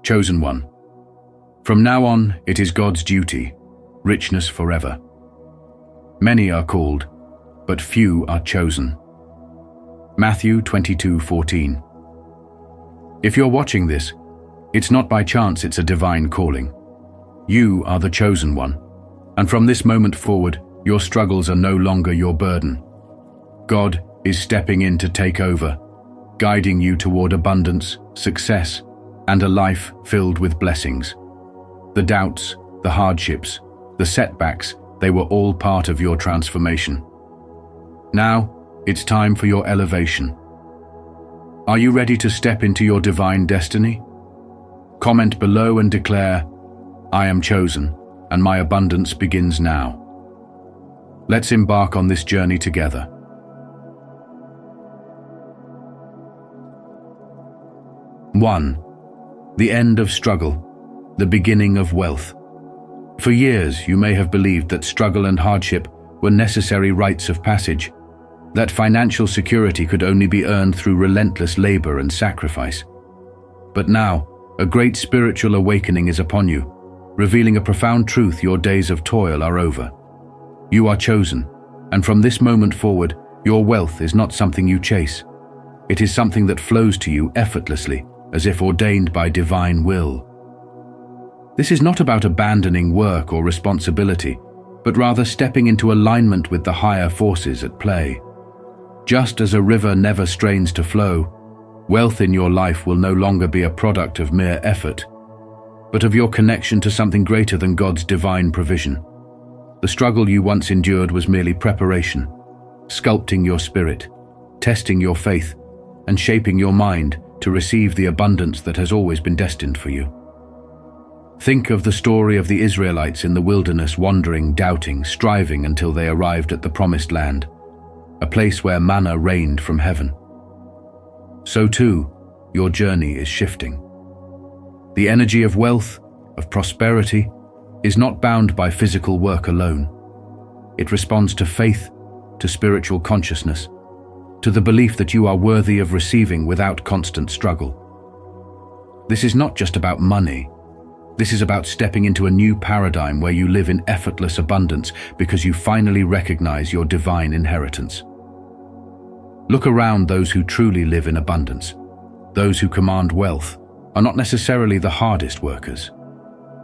Chosen one. From now on, it is God's duty, richness forever. Many are called, but few are chosen. Matthew 22:14. If you're watching this, it's not by chance it's a divine calling. You are the chosen one, and from this moment forward, your struggles are no longer your burden. God is stepping in to take over, guiding you toward abundance, success, and a life filled with blessings. The doubts, the hardships, the setbacks, they were all part of your transformation. Now, it's time for your elevation. Are you ready to step into your divine destiny? Comment below and declare, "I am chosen, and my abundance begins now." Let's embark on this journey together. One, the end of struggle, the beginning of wealth. For years, you may have believed that struggle and hardship were necessary rites of passage, that financial security could only be earned through relentless labor and sacrifice. But now, a great spiritual awakening is upon you, revealing a profound truth: your days of toil are over. You are chosen, and from this moment forward, your wealth is not something you chase. It is something that flows to you effortlessly, as if ordained by divine will. This is not about abandoning work or responsibility, but rather stepping into alignment with the higher forces at play. Just as a river never strains to flow, wealth in your life will no longer be a product of mere effort, but of your connection to something greater than God's divine provision. The struggle you once endured was merely preparation, sculpting your spirit, testing your faith, and shaping your mind to receive the abundance that has always been destined for you. Think of the story of the Israelites in the wilderness, wandering, doubting, striving until they arrived at the promised land, a place where manna rained from heaven. So too, your journey is shifting. The energy of wealth, of prosperity, is not bound by physical work alone. It responds to faith, to spiritual consciousness, to the belief that you are worthy of receiving without constant struggle. This is not just about money. This is about stepping into a new paradigm where you live in effortless abundance because you finally recognize your divine inheritance. Look around. Those who truly live in abundance, those who command wealth, are not necessarily the hardest workers.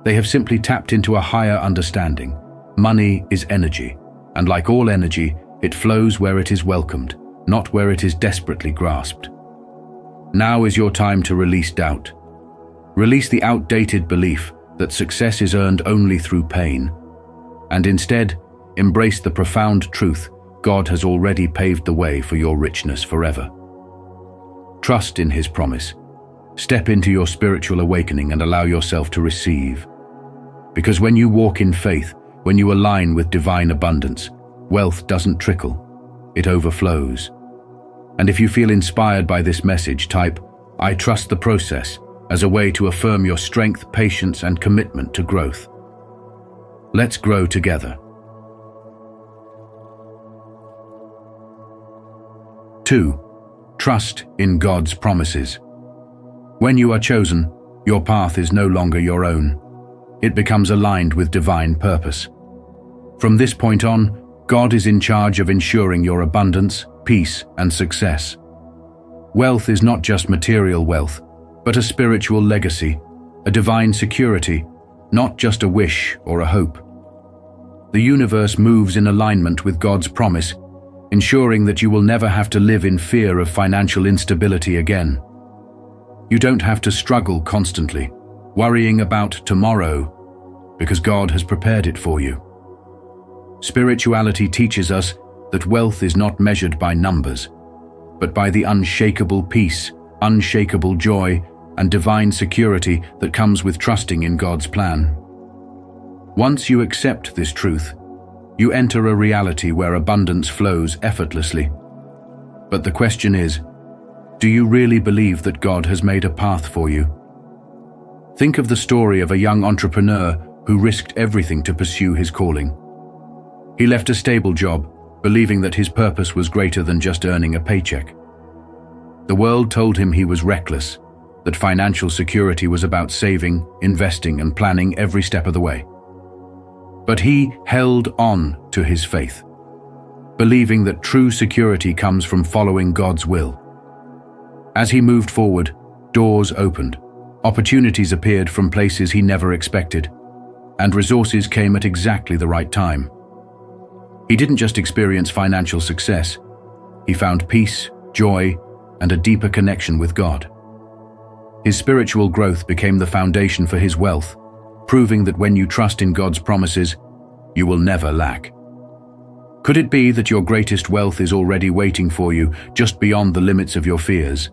They have simply tapped into a higher understanding. Money is energy, and like all energy, it flows where it is welcomed, not where it is desperately grasped. Now is your time to release doubt. Release the outdated belief that success is earned only through pain, and instead embrace the profound truth: God has already paved the way for your richness forever. Trust in His promise. Step into your spiritual awakening and allow yourself to receive. Because when you walk in faith, when you align with divine abundance, wealth doesn't trickle, it overflows. And if you feel inspired by this message, type, "I trust the process," as a way to affirm your strength, patience, and commitment to growth. Let's grow together. 2. Trust in God's promises. When you are chosen, your path is no longer your own. It becomes aligned with divine purpose. From this point on, God is in charge of ensuring your abundance, peace, and success. Wealth is not just material wealth, but a spiritual legacy, a divine security, not just a wish or a hope. The universe moves in alignment with God's promise, ensuring that you will never have to live in fear of financial instability again. You don't have to struggle constantly, worrying about tomorrow, because God has prepared it for you. Spirituality teaches us that wealth is not measured by numbers, but by the unshakable peace, unshakable joy, and divine security that comes with trusting in God's plan. Once you accept this truth, you enter a reality where abundance flows effortlessly. But the question is, do you really believe that God has made a path for you? Think of the story of a young entrepreneur who risked everything to pursue his calling. He left a stable job, believing that his purpose was greater than just earning a paycheck. The world told him he was reckless, that financial security was about saving, investing, and planning every step of the way. But he held on to his faith, believing that true security comes from following God's will. As he moved forward, doors opened, opportunities appeared from places he never expected, and resources came at exactly the right time. He didn't just experience financial success, he found peace, joy, and a deeper connection with God. His spiritual growth became the foundation for his wealth, proving that when you trust in God's promises, you will never lack. Could it be that your greatest wealth is already waiting for you just beyond the limits of your fears?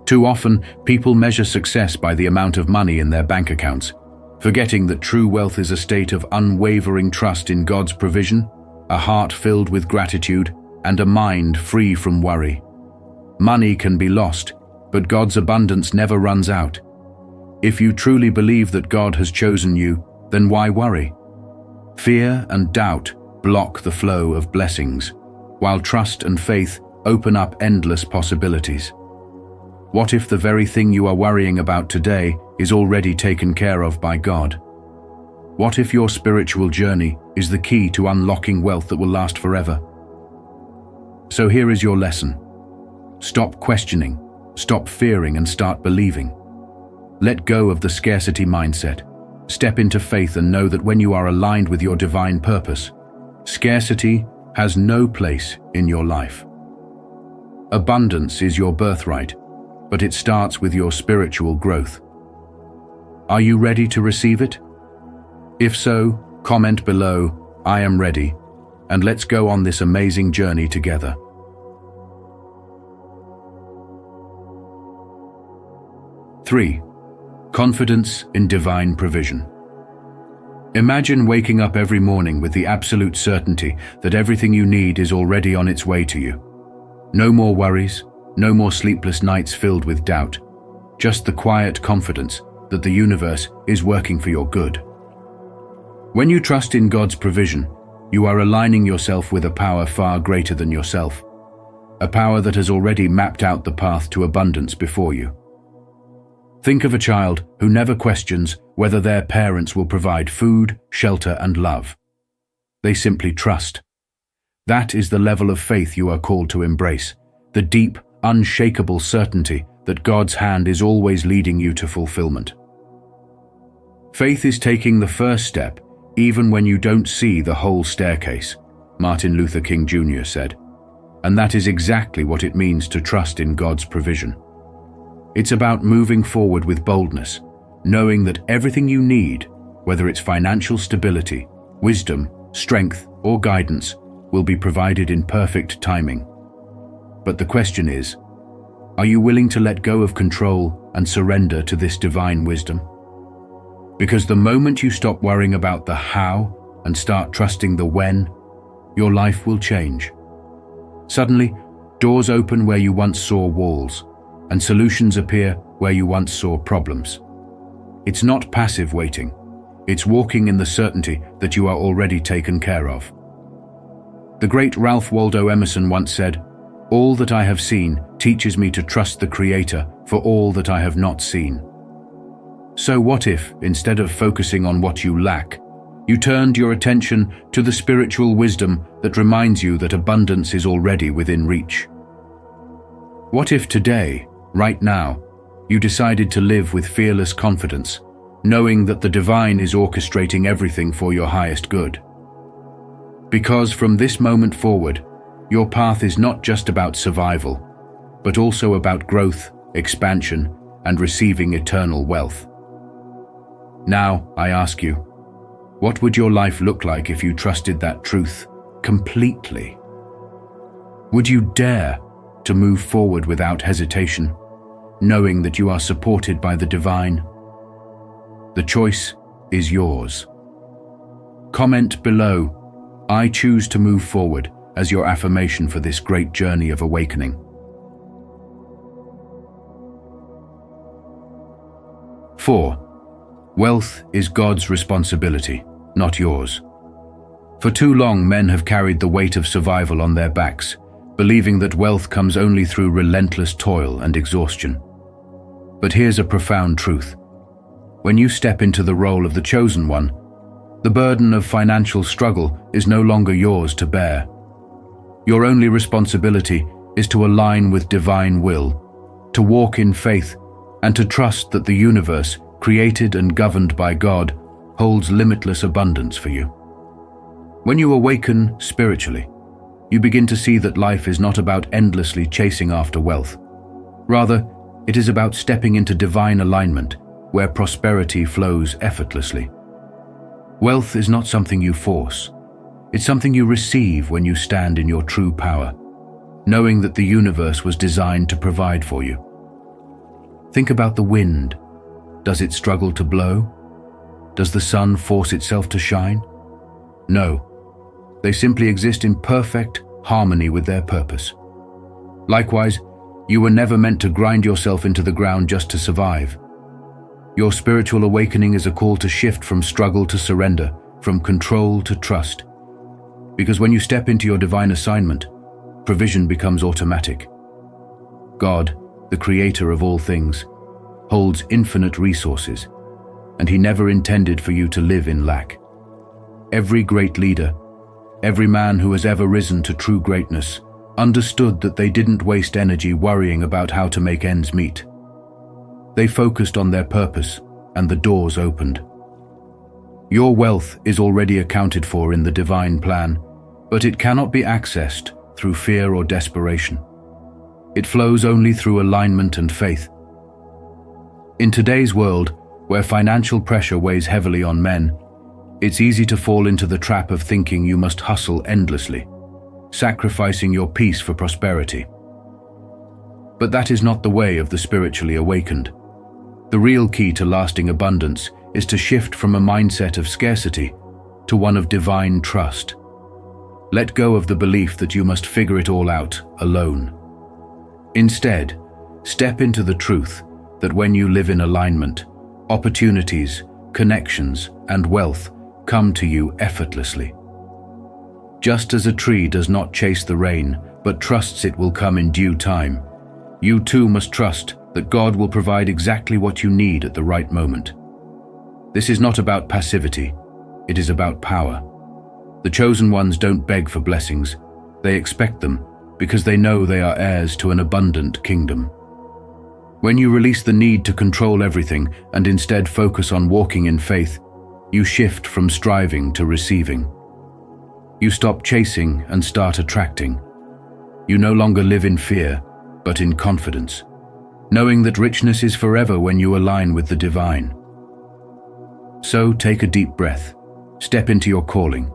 Too often, people measure success by the amount of money in their bank accounts, forgetting that true wealth is a state of unwavering trust in God's provision, a heart filled with gratitude, and a mind free from worry. Money can be lost, but God's abundance never runs out. If you truly believe that God has chosen you, then why worry? Fear and doubt block the flow of blessings, while trust and faith open up endless possibilities. What if the very thing you are worrying about today is already taken care of by God? What if your spiritual journey is the key to unlocking wealth that will last forever? So here is your lesson. Stop questioning, stop fearing, and start believing. Let go of the scarcity mindset. Step into faith and know that when you are aligned with your divine purpose, scarcity has no place in your life. Abundance is your birthright, but it starts with your spiritual growth. Are you ready to receive it? If so, comment below, "I am ready," and let's go on this amazing journey together. Three, confidence in divine provision. Imagine waking up every morning with the absolute certainty that everything you need is already on its way to you. No more worries, no more sleepless nights filled with doubt, just the quiet confidence that the universe is working for your good. When you trust in God's provision, you are aligning yourself with a power far greater than yourself, a power that has already mapped out the path to abundance before you. Think of a child who never questions whether their parents will provide food, shelter, and love. They simply trust. That is the level of faith you are called to embrace, the deep, unshakable certainty that God's hand is always leading you to fulfillment. Faith is taking the first step even when you don't see the whole staircase, Martin Luther King Jr. said. And that is exactly what it means to trust in God's provision. It's about moving forward with boldness, knowing that everything you need, whether it's financial stability, wisdom, strength, or guidance, will be provided in perfect timing. But the question is, are you willing to let go of control and surrender to this divine wisdom? Because the moment you stop worrying about the how and start trusting the when, your life will change. Suddenly, doors open where you once saw walls, and solutions appear where you once saw problems. It's not passive waiting. It's walking in the certainty that you are already taken care of. The great Ralph Waldo Emerson once said, "All that I have seen teaches me to trust the Creator for all that I have not seen." So what if, instead of focusing on what you lack, you turned your attention to the spiritual wisdom that reminds you that abundance is already within reach? What if today, right now, you decided to live with fearless confidence, knowing that the divine is orchestrating everything for your highest good? Because from this moment forward, your path is not just about survival, but also about growth, expansion, and receiving eternal wealth. Now, I ask you, what would your life look like if you trusted that truth completely? Would you dare to move forward without hesitation, knowing that you are supported by the divine? The choice is yours. Comment below, "I choose to move forward," as your affirmation for this great journey of awakening. 4. Wealth is God's responsibility, not yours. For too long, men have carried the weight of survival on their backs, believing that wealth comes only through relentless toil and exhaustion. But here's a profound truth. When you step into the role of the chosen one, the burden of financial struggle is no longer yours to bear. Your only responsibility is to align with divine will, to walk in faith, and to trust that the universe, created and governed by God, holds limitless abundance for you. When you awaken spiritually, you begin to see that life is not about endlessly chasing after wealth. Rather, it is about stepping into divine alignment, where prosperity flows effortlessly. Wealth is not something you force. It's something you receive when you stand in your true power, knowing that the universe was designed to provide for you. Think about the wind. Does it struggle to blow? Does the sun force itself to shine? No. They simply exist in perfect harmony with their purpose. Likewise, you were never meant to grind yourself into the ground just to survive. Your spiritual awakening is a call to shift from struggle to surrender, from control to trust. Because when you step into your divine assignment, provision becomes automatic. God, the creator of all things, holds infinite resources, and he never intended for you to live in lack. Every great leader, every man who has ever risen to true greatness, understood that they didn't waste energy worrying about how to make ends meet. They focused on their purpose, and the doors opened. Your wealth is already accounted for in the divine plan, but it cannot be accessed through fear or desperation. It flows only through alignment and faith. In today's world, where financial pressure weighs heavily on men, it's easy to fall into the trap of thinking you must hustle endlessly, sacrificing your peace for prosperity. But that is not the way of the spiritually awakened. The real key to lasting abundance is to shift from a mindset of scarcity to one of divine trust. Let go of the belief that you must figure it all out alone. Instead, step into the truth that when you live in alignment, opportunities, connections, and wealth come to you effortlessly. Just as a tree does not chase the rain, but trusts it will come in due time, you too must trust that God will provide exactly what you need at the right moment. This is not about passivity, it is about power. The chosen ones don't beg for blessings, they expect them because they know they are heirs to an abundant kingdom. When you release the need to control everything and instead focus on walking in faith, you shift from striving to receiving. You stop chasing and start attracting. You no longer live in fear, but in confidence, knowing that richness is forever when you align with the divine. So take a deep breath, step into your calling,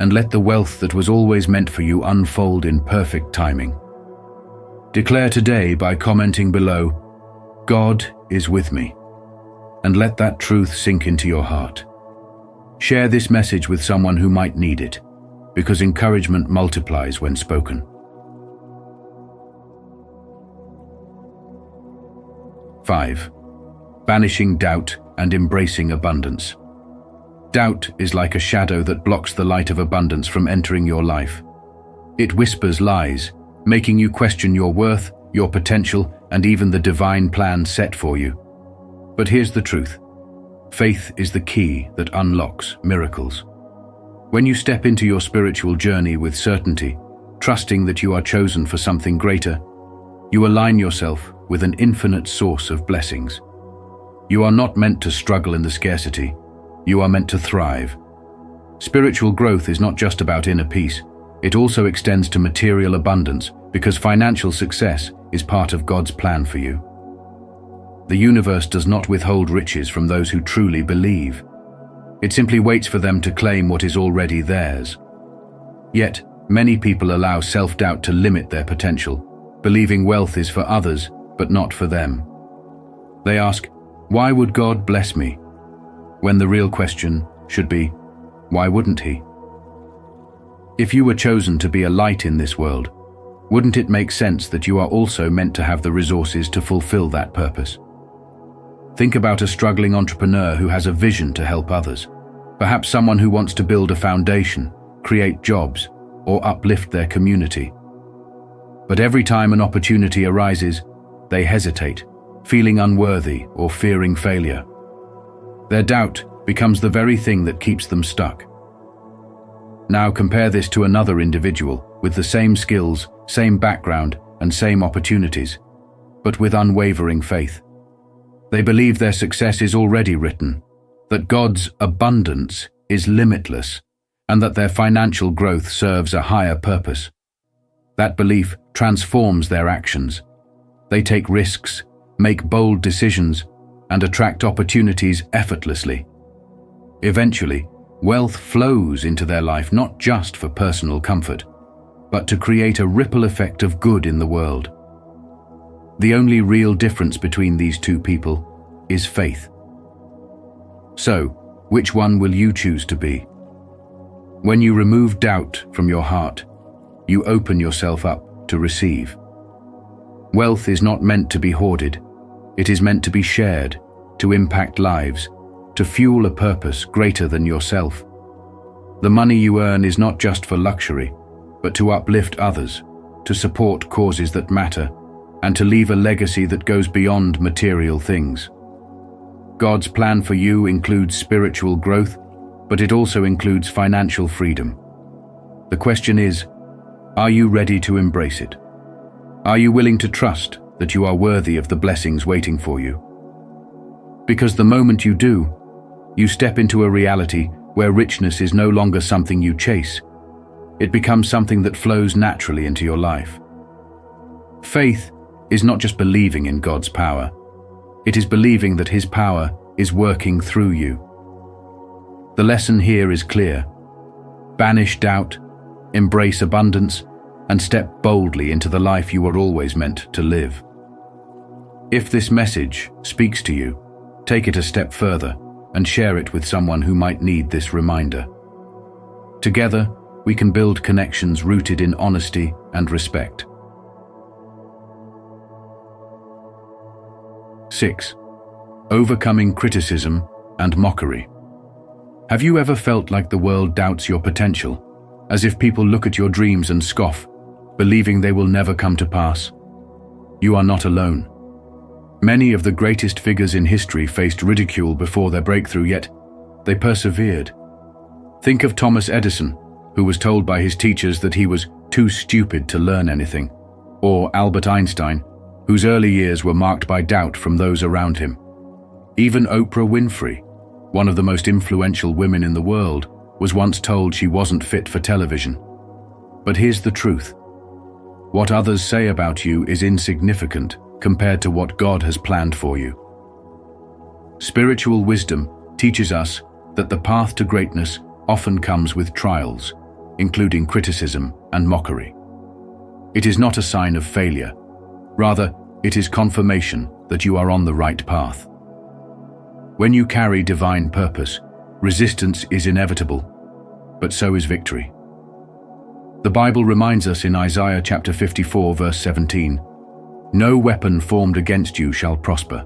and let the wealth that was always meant for you unfold in perfect timing. Declare today by commenting below, "God is with me," and let that truth sink into your heart. Share this message with someone who might need it, because encouragement multiplies when spoken. 5. Banishing doubt and embracing abundance. Doubt is like a shadow that blocks the light of abundance from entering your life. It whispers lies, making you question your worth, your potential, and even the divine plan set for you. But here's the truth. Faith is the key that unlocks miracles. When you step into your spiritual journey with certainty, trusting that you are chosen for something greater, you align yourself with an infinite source of blessings. You are not meant to struggle in the scarcity. You are meant to thrive. Spiritual growth is not just about inner peace. It also extends to material abundance, because financial success is part of God's plan for you. The universe does not withhold riches from those who truly believe. It simply waits for them to claim what is already theirs. Yet, many people allow self-doubt to limit their potential, believing wealth is for others, but not for them. They ask, "Why would God bless me?" when the real question should be, "Why wouldn't He?" If you were chosen to be a light in this world, wouldn't it make sense that you are also meant to have the resources to fulfill that purpose? Think about a struggling entrepreneur who has a vision to help others. Perhaps someone who wants to build a foundation, create jobs, or uplift their community. But every time an opportunity arises, they hesitate, feeling unworthy or fearing failure. Their doubt becomes the very thing that keeps them stuck. Now compare this to another individual with the same skills, same background, and same opportunities, but with unwavering faith. They believe their success is already written, that God's abundance is limitless, and that their financial growth serves a higher purpose. That belief transforms their actions. They take risks, make bold decisions, and attract opportunities effortlessly. Eventually, wealth flows into their life not just for personal comfort, but to create a ripple effect of good in the world. The only real difference between these two people is faith. So, which one will you choose to be? When you remove doubt from your heart, you open yourself up to receive. Wealth is not meant to be hoarded. It is meant to be shared, to impact lives, to fuel a purpose greater than yourself. The money you earn is not just for luxury, but to uplift others, to support causes that matter, and to leave a legacy that goes beyond material things. God's plan for you includes spiritual growth, but it also includes financial freedom. The question is, are you ready to embrace it? Are you willing to trust that you are worthy of the blessings waiting for you? Because the moment you do, you step into a reality where richness is no longer something you chase. It becomes something that flows naturally into your life. Faith is not just believing in God's power. It is believing that His power is working through you. The lesson here is clear. Banish doubt, embrace abundance, and step boldly into the life you were always meant to live. If this message speaks to you, take it a step further and share it with someone who might need this reminder. Together, we can build connections rooted in honesty and respect. 6. Overcoming criticism and mockery. Have you ever felt like the world doubts your potential, as if people look at your dreams and scoff, believing they will never come to pass? You are not alone. Many of the greatest figures in history faced ridicule before their breakthrough, yet they persevered. Think of Thomas Edison, who was told by his teachers that he was too stupid to learn anything, or Albert Einstein, whose early years were marked by doubt from those around him. Even Oprah Winfrey, one of the most influential women in the world, was once told she wasn't fit for television. But here's the truth. What others say about you is insignificant compared to what God has planned for you. Spiritual wisdom teaches us that the path to greatness often comes with trials, including criticism and mockery. It is not a sign of failure. Rather, it is confirmation that you are on the right path. When you carry divine purpose, resistance is inevitable, but so is victory. The Bible reminds us in Isaiah chapter 54, verse 17, "No weapon formed against you shall prosper."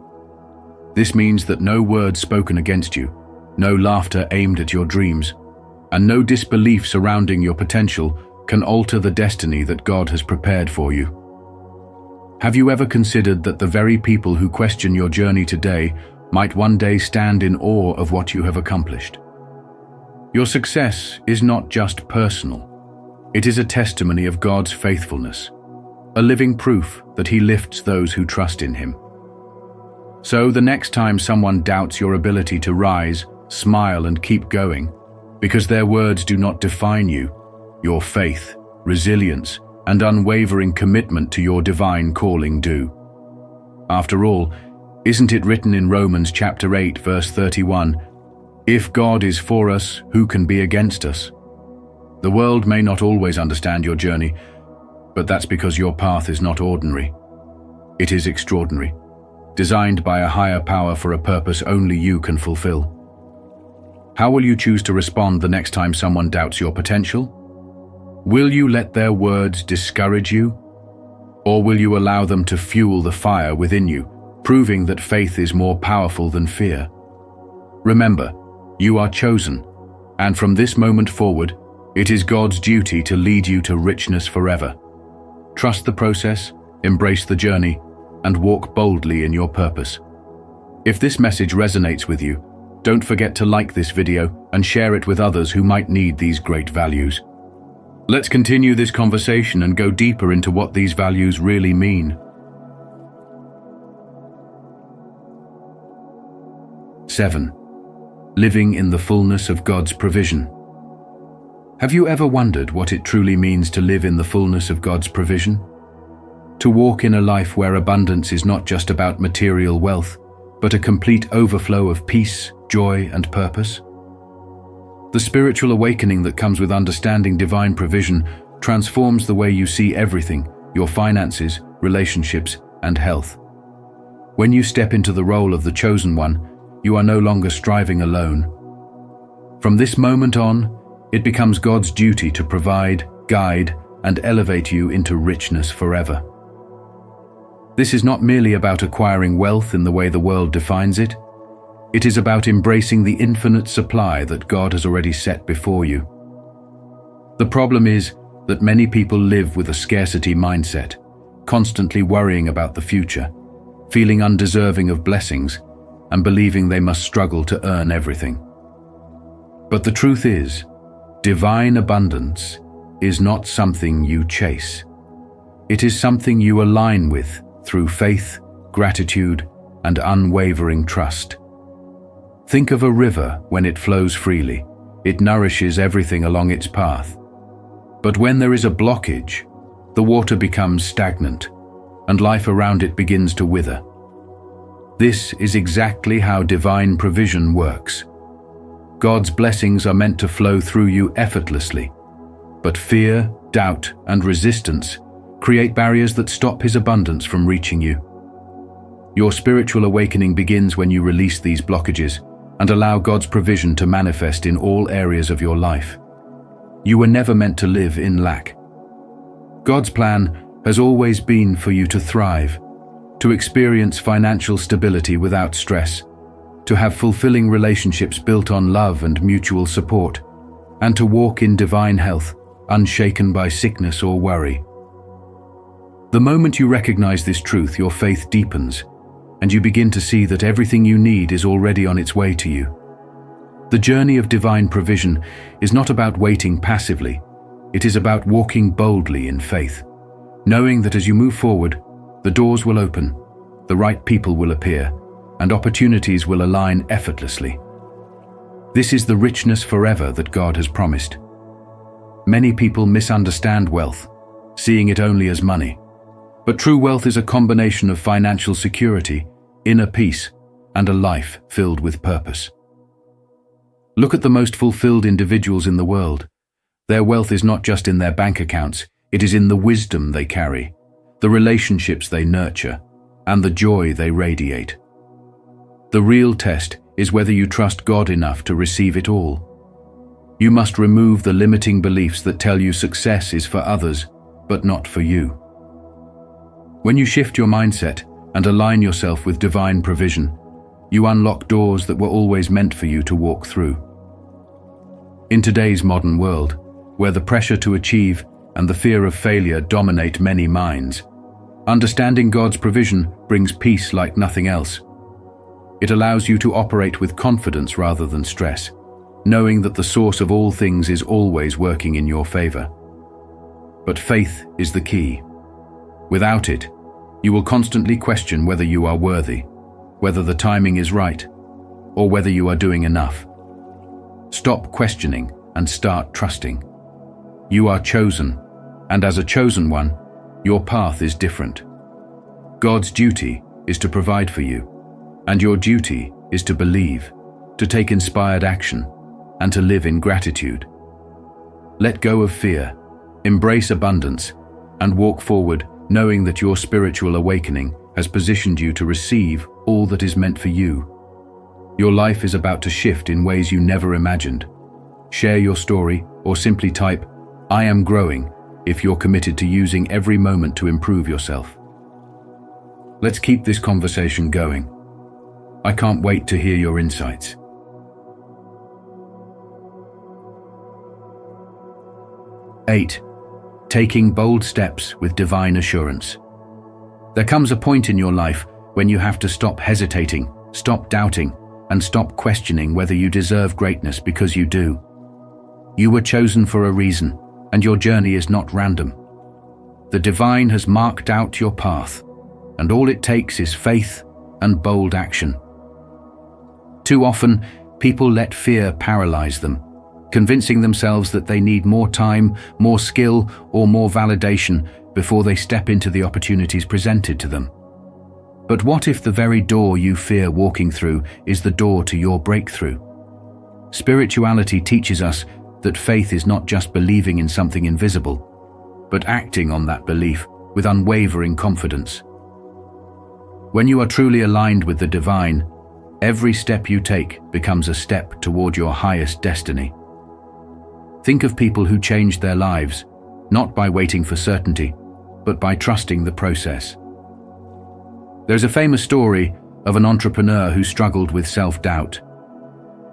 This means that no word spoken against you, no laughter aimed at your dreams, and no disbelief surrounding your potential can alter the destiny that God has prepared for you. Have you ever considered that the very people who question your journey today might one day stand in awe of what you have accomplished? Your success is not just personal. It is a testimony of God's faithfulness, a living proof that He lifts those who trust in Him. So the next time someone doubts your ability to rise, smile and keep going, because their words do not define you, your faith, resilience, and unwavering commitment to your divine calling do. After all, isn't it written in Romans chapter 8, verse 31, "If God is for us, who can be against us?" The world may not always understand your journey, but that's because your path is not ordinary. It is extraordinary, designed by a higher power for a purpose only you can fulfill. How will you choose to respond the next time someone doubts your potential? Will you let their words discourage you? Or will you allow them to fuel the fire within you, proving that faith is more powerful than fear? Remember, you are chosen, and from this moment forward, it is God's duty to lead you to richness forever. Trust the process, embrace the journey, and walk boldly in your purpose. If this message resonates with you, don't forget to like this video and share it with others who might need these great values. Let's continue this conversation and go deeper into what these values really mean. 7. Living in the fullness of God's provision. Have you ever wondered what it truly means to live in the fullness of God's provision? To walk in a life where abundance is not just about material wealth, but a complete overflow of peace, joy, and purpose? The spiritual awakening that comes with understanding divine provision transforms the way you see everything, your finances, relationships, and health. When you step into the role of the chosen one, you are no longer striving alone. From this moment on, it becomes God's duty to provide, guide, and elevate you into richness forever. This is not merely about acquiring wealth in the way the world defines it. It is about embracing the infinite supply that God has already set before you. The problem is that many people live with a scarcity mindset, constantly worrying about the future, feeling undeserving of blessings, and believing they must struggle to earn everything. But the truth is, divine abundance is not something you chase. It is something you align with through faith, gratitude, and unwavering trust. Think of a river when it flows freely. It nourishes everything along its path. But when there is a blockage, the water becomes stagnant, and life around it begins to wither. This is exactly how divine provision works. God's blessings are meant to flow through you effortlessly, but fear, doubt, and resistance create barriers that stop His abundance from reaching you. Your spiritual awakening begins when you release these blockages and allow God's provision to manifest in all areas of your life. You were never meant to live in lack. God's plan has always been for you to thrive, to experience financial stability without stress, to have fulfilling relationships built on love and mutual support, and to walk in divine health, unshaken by sickness or worry. The moment you recognize this truth, your faith deepens, and you begin to see that everything you need is already on its way to you. The journey of divine provision is not about waiting passively. It is about walking boldly in faith, knowing that as you move forward, the doors will open, the right people will appear, and opportunities will align effortlessly. This is the richness forever that God has promised. Many people misunderstand wealth, seeing it only as money. But true wealth is a combination of financial security, inner peace, and a life filled with purpose. Look at the most fulfilled individuals in the world. Their wealth is not just in their bank accounts, it is in the wisdom they carry, the relationships they nurture, and the joy they radiate. The real test is whether you trust God enough to receive it all. You must remove the limiting beliefs that tell you success is for others, but not for you. When you shift your mindset and align yourself with divine provision, you unlock doors that were always meant for you to walk through. In today's modern world, where the pressure to achieve and the fear of failure dominate many minds, understanding God's provision brings peace like nothing else. It allows you to operate with confidence rather than stress, knowing that the source of all things is always working in your favor. But faith is the key. Without it, you will constantly question whether you are worthy, whether the timing is right, or whether you are doing enough. Stop questioning and start trusting. You are chosen, and as a chosen one, your path is different. God's duty is to provide for you, and your duty is to believe, to take inspired action, and to live in gratitude. Let go of fear, embrace abundance, and walk forward knowing that your spiritual awakening has positioned you to receive all that is meant for you. Your life is about to shift in ways you never imagined. Share your story or simply type, "I am growing," if you're committed to using every moment to improve yourself. Let's keep this conversation going. I can't wait to hear your insights. 8. Taking bold steps with divine assurance. There comes a point in your life when you have to stop hesitating, stop doubting, and stop questioning whether you deserve greatness, because you do. You were chosen for a reason, and your journey is not random. The divine has marked out your path, and all it takes is faith and bold action. Too often, people let fear paralyze them, convincing themselves that they need more time, more skill, or more validation before they step into the opportunities presented to them. But what if the very door you fear walking through is the door to your breakthrough? Spirituality teaches us that faith is not just believing in something invisible, but acting on that belief with unwavering confidence. When you are truly aligned with the divine, every step you take becomes a step toward your highest destiny. Think of people who changed their lives, not by waiting for certainty, but by trusting the process. There's a famous story of an entrepreneur who struggled with self-doubt.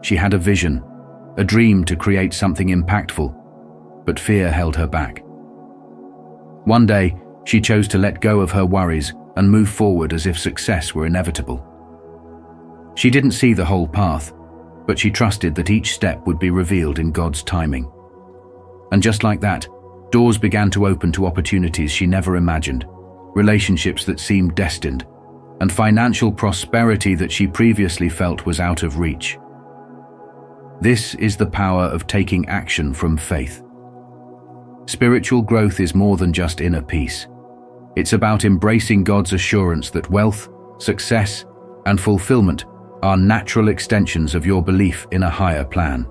She had a vision, a dream to create something impactful, but fear held her back. One day, she chose to let go of her worries and move forward as if success were inevitable. She didn't see the whole path, but she trusted that each step would be revealed in God's timing. And just like that, doors began to open to opportunities she never imagined, relationships that seemed destined, and financial prosperity that she previously felt was out of reach. This is the power of taking action from faith. Spiritual growth is more than just inner peace. It's about embracing God's assurance that wealth, success, and fulfillment are natural extensions of your belief in a higher plan.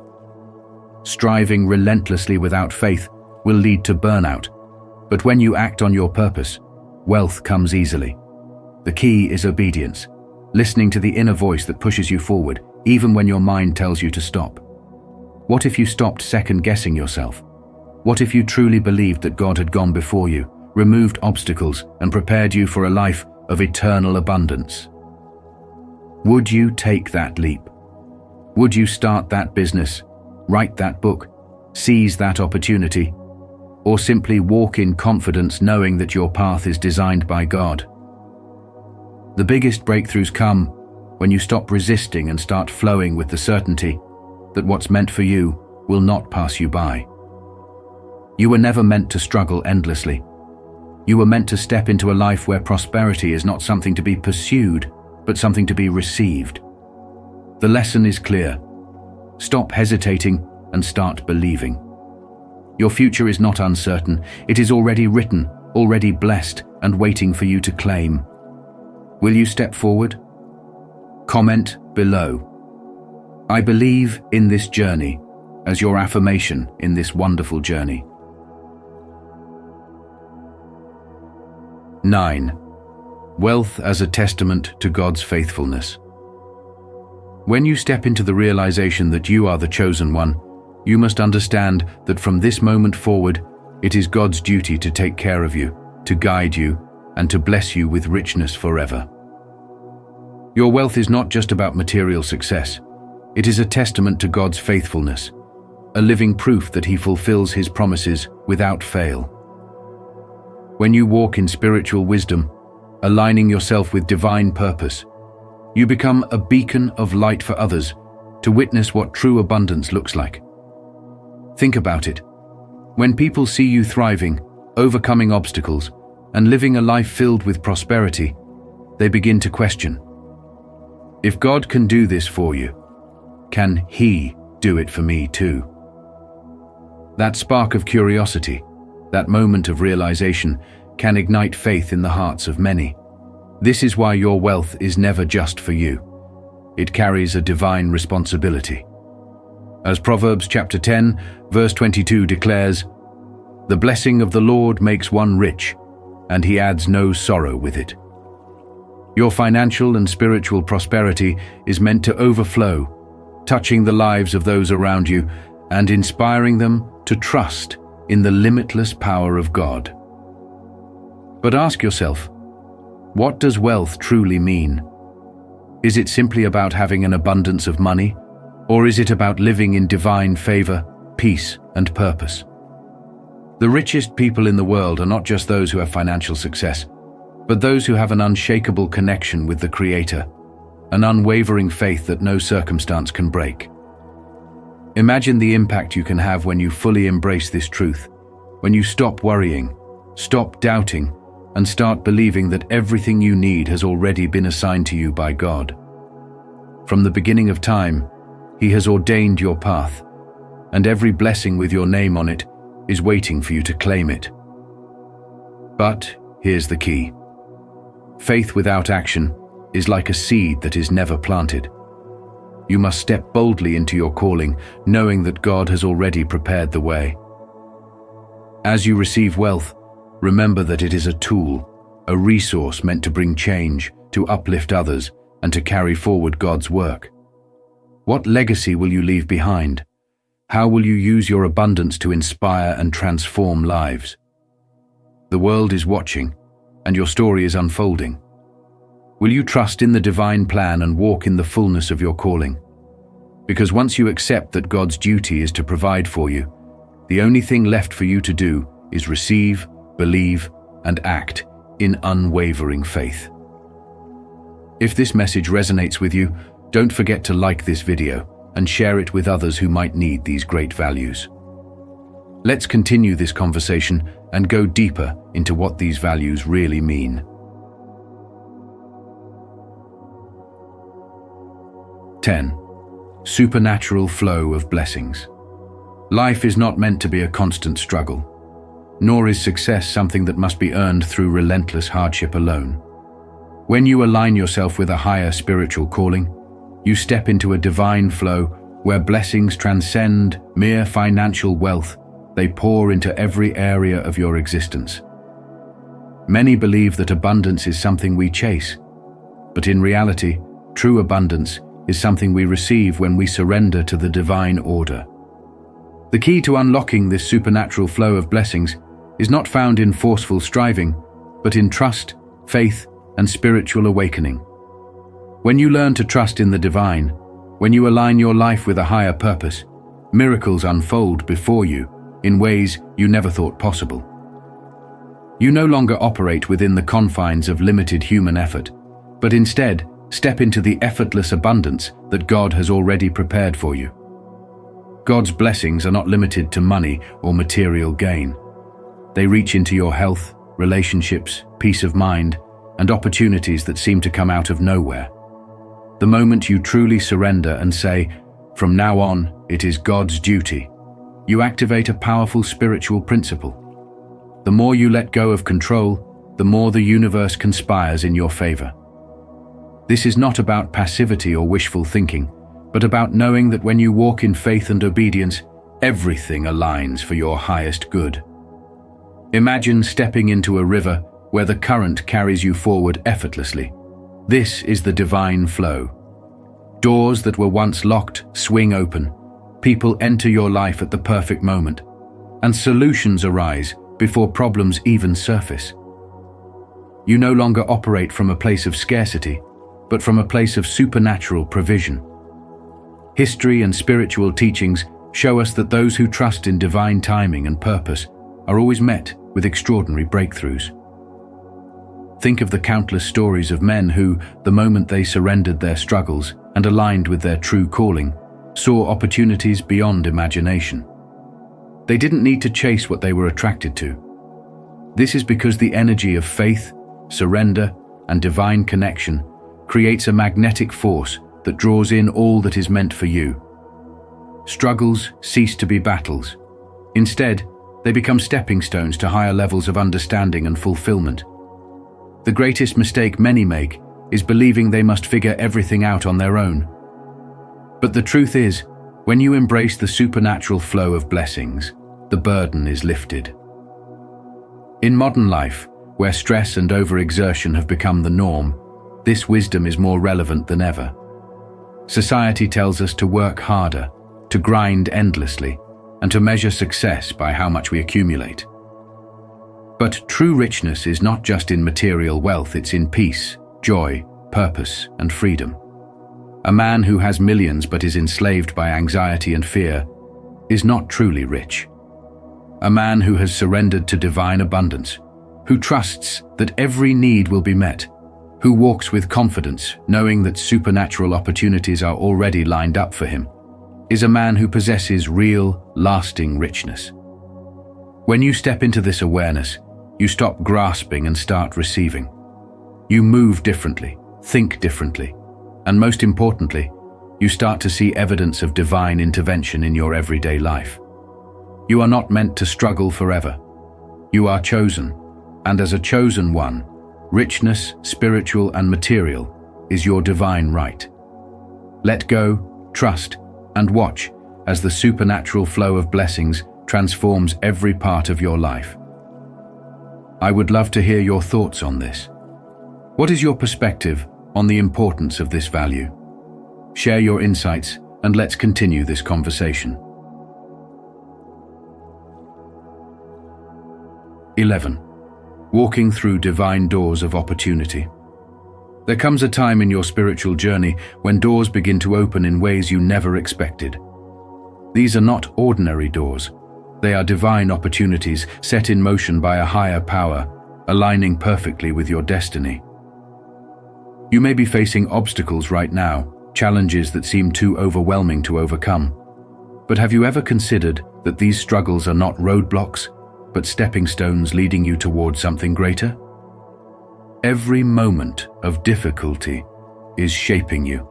Striving relentlessly without faith will lead to burnout, but when you act on your purpose, wealth comes easily. The key is obedience, listening to the inner voice that pushes you forward, even when your mind tells you to stop. What if you stopped second-guessing yourself? What if you truly believed that God had gone before you, removed obstacles, and prepared you for a life of eternal abundance? Would you take that leap? Would you start that business, write that book, seize that opportunity, or simply walk in confidence knowing that your path is designed by God? The biggest breakthroughs come when you stop resisting and start flowing with the certainty that what's meant for you will not pass you by. You were never meant to struggle endlessly. You were meant to step into a life where prosperity is not something to be pursued, but something to be received. The lesson is clear. Stop hesitating and start believing. Your future is not uncertain. It is already written, already blessed, and waiting for you to claim. Will you step forward? Comment below. I believe in this journey as your affirmation in this wonderful journey. 9. Wealth as a testament to God's faithfulness. When you step into the realization that you are the chosen one, you must understand that from this moment forward, it is God's duty to take care of you, to guide you, and to bless you with richness forever. Your wealth is not just about material success. It is a testament to God's faithfulness, a living proof that He fulfills His promises without fail. When you walk in spiritual wisdom, aligning yourself with divine purpose, you become a beacon of light for others to witness what true abundance looks like. Think about it. When people see you thriving, overcoming obstacles, and living a life filled with prosperity, they begin to question, if God can do this for you, can He do it for me too? That spark of curiosity, that moment of realization, can ignite faith in the hearts of many. This is why your wealth is never just for you. It carries a divine responsibility. As Proverbs chapter 10, verse 22 declares, "The blessing of the Lord makes one rich, and He adds no sorrow with it." Your financial and spiritual prosperity is meant to overflow, touching the lives of those around you and inspiring them to trust in the limitless power of God. But ask yourself, what does wealth truly mean? Is it simply about having an abundance of money, or is it about living in divine favor, peace, and purpose? The richest people in the world are not just those who have financial success. but those who have an unshakable connection with the Creator, an unwavering faith that no circumstance can break. Imagine the impact you can have when you fully embrace this truth, when you stop worrying, stop doubting, and start believing that everything you need has already been assigned to you by God. From the beginning of time, He has ordained your path, and every blessing with your name on it is waiting for you to claim it. But here's the key. Faith without action is like a seed that is never planted. You must step boldly into your calling, knowing that God has already prepared the way. As you receive wealth, remember that it is a tool, a resource meant to bring change, to uplift others, and to carry forward God's work. What legacy will you leave behind? How will you use your abundance to inspire and transform lives? The world is watching, and your story is unfolding. Will you trust in the divine plan and walk in the fullness of your calling? Because once you accept that God's duty is to provide for you, the only thing left for you to do is receive, believe, and act in unwavering faith. If this message resonates with you, don't forget to like this video and share it with others who might need these great values. Let's continue this conversation and go deeper into what these values really mean. 10. Supernatural flow of blessings. Life is not meant to be a constant struggle, nor is success something that must be earned through relentless hardship alone. When you align yourself with a higher spiritual calling, you step into a divine flow where blessings transcend mere financial wealth. They pour into every area of your existence. Many believe that abundance is something we chase, but in reality, true abundance is something we receive when we surrender to the divine order. The key to unlocking this supernatural flow of blessings is not found in forceful striving, but in trust, faith, and spiritual awakening. When you learn to trust in the divine, when you align your life with a higher purpose, miracles unfold before you in ways you never thought possible. You no longer operate within the confines of limited human effort, but instead step into the effortless abundance that God has already prepared for you. God's blessings are not limited to money or material gain. They reach into your health, relationships, peace of mind, and opportunities that seem to come out of nowhere. The moment you truly surrender and say, "From now on, it is God's duty," you activate a powerful spiritual principle. The more you let go of control, the more the universe conspires in your favor. This is not about passivity or wishful thinking, but about knowing that when you walk in faith and obedience, everything aligns for your highest good. Imagine stepping into a river where the current carries you forward effortlessly. This is the divine flow. Doors that were once locked swing open. People enter your life at the perfect moment, and solutions arise before problems even surface. You no longer operate from a place of scarcity, but from a place of supernatural provision. History and spiritual teachings show us that those who trust in divine timing and purpose are always met with extraordinary breakthroughs. Think of the countless stories of men who, the moment they surrendered their struggles and aligned with their true calling, saw opportunities beyond imagination. They didn't need to chase what they were attracted to. This is because the energy of faith, surrender, and divine connection creates a magnetic force that draws in all that is meant for you. Struggles cease to be battles. Instead, they become stepping stones to higher levels of understanding and fulfillment. The greatest mistake many make is believing they must figure everything out on their own. But the truth is, when you embrace the supernatural flow of blessings, the burden is lifted. In modern life, where stress and overexertion have become the norm, this wisdom is more relevant than ever. Society tells us to work harder, to grind endlessly, and to measure success by how much we accumulate. But true richness is not just in material wealth, it's in peace, joy, purpose, and freedom. A man who has millions but is enslaved by anxiety and fear is not truly rich. A man who has surrendered to divine abundance, who trusts that every need will be met, who walks with confidence, knowing that supernatural opportunities are already lined up for him, is a man who possesses real, lasting richness. When you step into this awareness, you stop grasping and start receiving. You move differently, think differently, and most importantly, you start to see evidence of divine intervention in your everyday life. You are not meant to struggle forever. You are chosen, and as a chosen one, richness, spiritual and material, is your divine right. Let go, trust, and watch as the supernatural flow of blessings transforms every part of your life. I would love to hear your thoughts on this. What is your perspective on the importance of this value? Share your insights and let's continue this conversation. 11. Walking through divine doors of opportunity. There comes a time in your spiritual journey when doors begin to open in ways you never expected. These are not ordinary doors. They are divine opportunities set in motion by a higher power, aligning perfectly with your destiny. You may be facing obstacles right now, challenges that seem too overwhelming to overcome. But have you ever considered that these struggles are not roadblocks, but stepping stones leading you towards something greater? Every moment of difficulty is shaping you,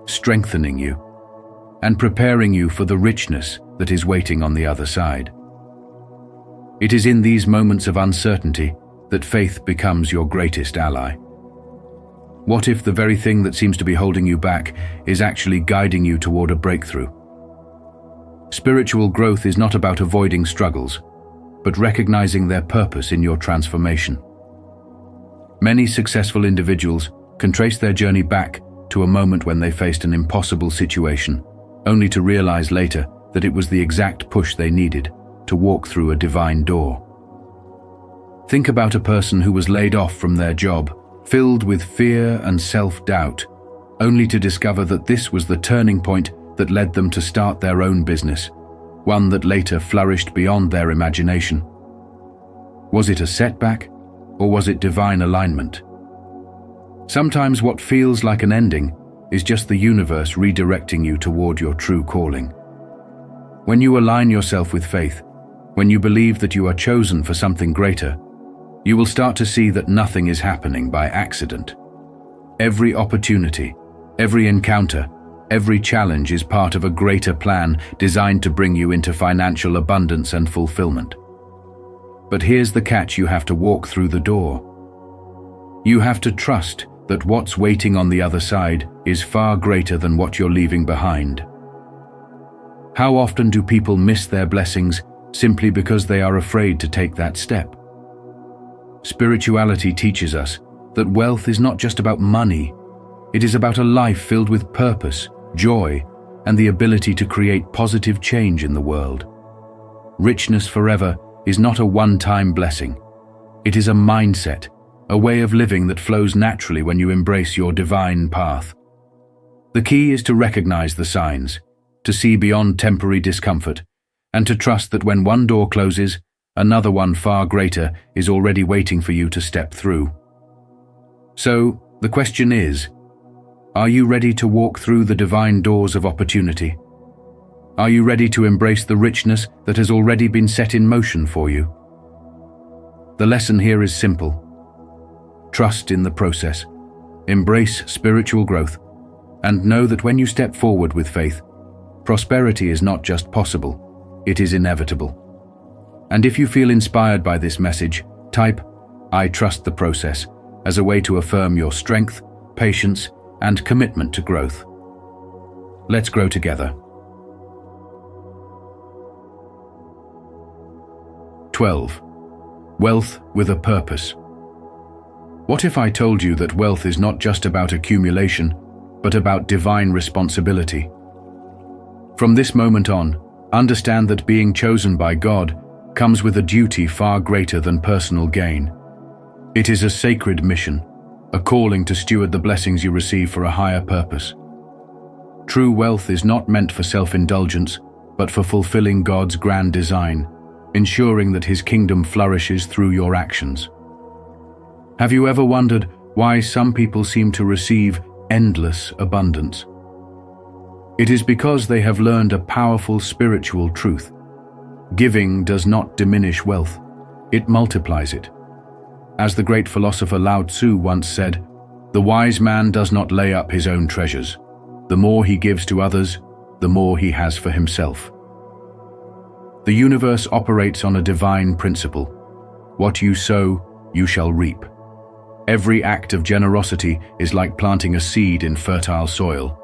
strengthening you, and preparing you for the richness that is waiting on the other side. It is in these moments of uncertainty that faith becomes your greatest ally. What if the very thing that seems to be holding you back is actually guiding you toward a breakthrough? Spiritual growth is not about avoiding struggles, but recognizing their purpose in your transformation. Many successful individuals can trace their journey back to a moment when they faced an impossible situation, only to realize later that it was the exact push they needed to walk through a divine door. Think about a person who was laid off from their job, filled with fear and self-doubt, only to discover that this was the turning point that led them to start their own business, one that later flourished beyond their imagination. Was it a setback, or was it divine alignment? Sometimes what feels like an ending is just the universe redirecting you toward your true calling. When you align yourself with faith, when you believe that you are chosen for something greater, you will start to see that nothing is happening by accident. Every opportunity, every encounter, every challenge is part of a greater plan designed to bring you into financial abundance and fulfillment. But here's the catch: you have to walk through the door. You have to trust that what's waiting on the other side is far greater than what you're leaving behind. How often do people miss their blessings simply because they are afraid to take that step? Spirituality teaches us that wealth is not just about money. It is about a life filled with purpose, joy, and the ability to create positive change in the world. Richness forever is not a one-time blessing. It is a mindset, a way of living that flows naturally when you embrace your divine path. The key is to recognize the signs, to see beyond temporary discomfort, and to trust that when one door closes, another one far greater is already waiting for you to step through. So, the question is, are you ready to walk through the divine doors of opportunity? Are you ready to embrace the richness that has already been set in motion for you? The lesson here is simple. Trust in the process, embrace spiritual growth, and know that when you step forward with faith, prosperity is not just possible, it is inevitable. And if you feel inspired by this message, type "I trust the process" as a way to affirm your strength, patience, and commitment to growth. Let's grow together. 12. Wealth with a purpose. What if I told you that wealth is not just about accumulation, but about divine responsibility? From this moment on, understand that being chosen by God comes with a duty far greater than personal gain. It is a sacred mission, a calling to steward the blessings you receive for a higher purpose. True wealth is not meant for self-indulgence, but for fulfilling God's grand design, ensuring that His kingdom flourishes through your actions. Have you ever wondered why some people seem to receive endless abundance? It is because they have learned a powerful spiritual truth. Giving does not diminish wealth, it multiplies it. As the great philosopher Lao Tzu once said, "The wise man does not lay up his own treasures. The more he gives to others, the more he has for himself." The universe operates on a divine principle. What you sow, you shall reap. Every act of generosity is like planting a seed in fertile soil,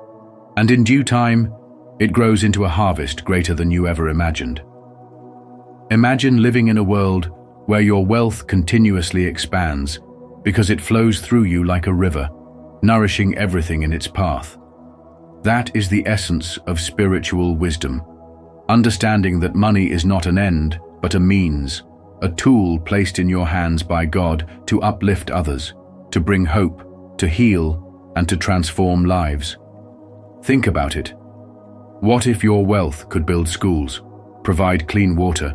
and in due time, it grows into a harvest greater than you ever imagined. Imagine living in a world where your wealth continuously expands because it flows through you like a river, nourishing everything in its path. That is the essence of spiritual wisdom, understanding that money is not an end, but a means, a tool placed in your hands by God to uplift others, to bring hope, to heal, and to transform lives. Think about it. What if your wealth could build schools, provide clean water,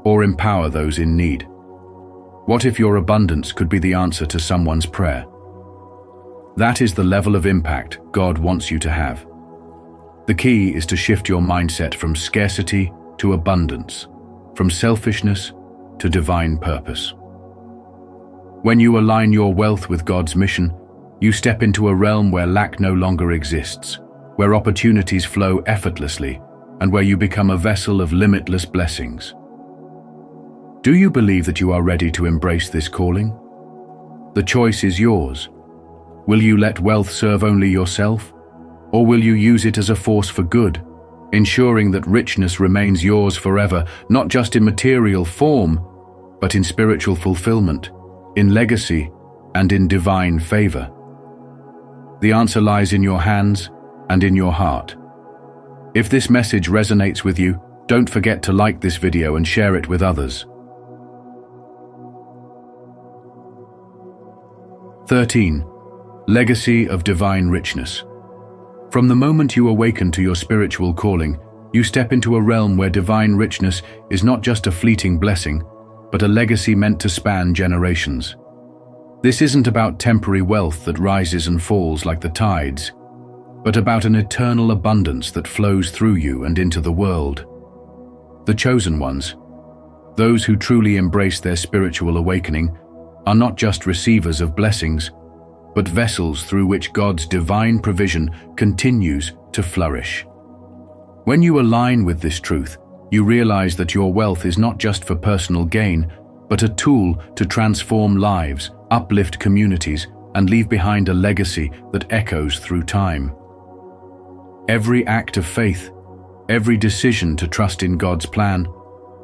or empower those in need? What if your abundance could be the answer to someone's prayer? That is the level of impact God wants you to have. The key is to shift your mindset from scarcity to abundance, from selfishness to divine purpose. When you align your wealth with God's mission, you step into a realm where lack no longer exists, where opportunities flow effortlessly, and where you become a vessel of limitless blessings. Do you believe that you are ready to embrace this calling? The choice is yours. Will you let wealth serve only yourself, or will you use it as a force for good, ensuring that richness remains yours forever, not just in material form, but in spiritual fulfillment, in legacy, and in divine favor? The answer lies in your hands and in your heart. If this message resonates with you, don't forget to like this video and share it with others. 13. Legacy of divine richness. From the moment you awaken to your spiritual calling, you step into a realm where divine richness is not just a fleeting blessing, but a legacy meant to span generations. This isn't about temporary wealth that rises and falls like the tides, but about an eternal abundance that flows through you and into the world. The chosen ones, those who truly embrace their spiritual awakening, are not just receivers of blessings, but vessels through which God's divine provision continues to flourish. When you align with this truth, you realize that your wealth is not just for personal gain, but a tool to transform lives, uplift communities, and leave behind a legacy that echoes through time. Every act of faith, every decision to trust in God's plan,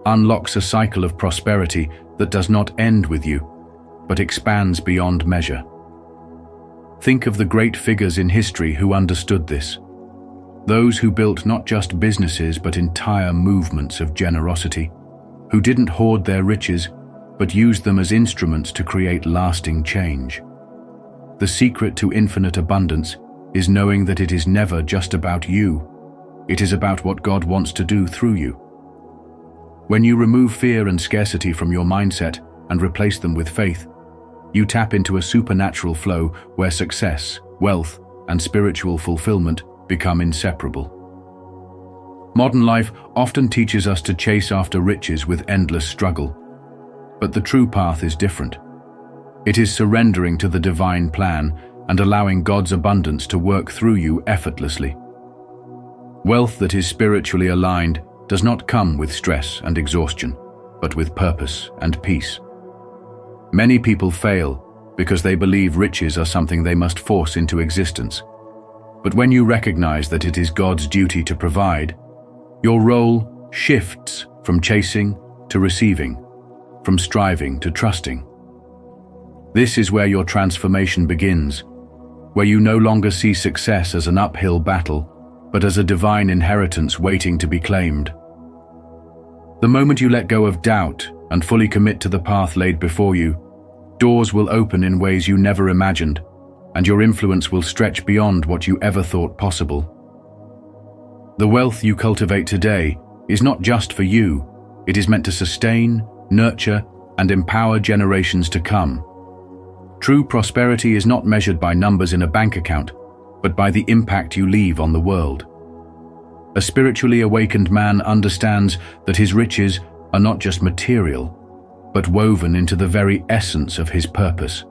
unlocks a cycle of prosperity that does not end with you, but expands beyond measure. Think of the great figures in history who understood this. Those who built not just businesses but entire movements of generosity, who didn't hoard their riches but used them as instruments to create lasting change. The secret to infinite abundance is knowing that it is never just about you. It is about what God wants to do through you. When you remove fear and scarcity from your mindset and replace them with faith, you tap into a supernatural flow where success, wealth, and spiritual fulfillment become inseparable. Modern life often teaches us to chase after riches with endless struggle, but the true path is different. It is surrendering to the divine plan and allowing God's abundance to work through you effortlessly. Wealth that is spiritually aligned does not come with stress and exhaustion, but with purpose and peace. Many people fail because they believe riches are something they must force into existence. But when you recognize that it is God's duty to provide, your role shifts from chasing to receiving, from striving to trusting. This is where your transformation begins, where you no longer see success as an uphill battle, but as a divine inheritance waiting to be claimed. The moment you let go of doubt and fully commit to the path laid before you, doors will open in ways you never imagined, and your influence will stretch beyond what you ever thought possible. The wealth you cultivate today is not just for you, it is meant to sustain, nurture, and empower generations to come. True prosperity is not measured by numbers in a bank account, but by the impact you leave on the world. A spiritually awakened man understands that his riches are not just material, but woven into the very essence of his purpose.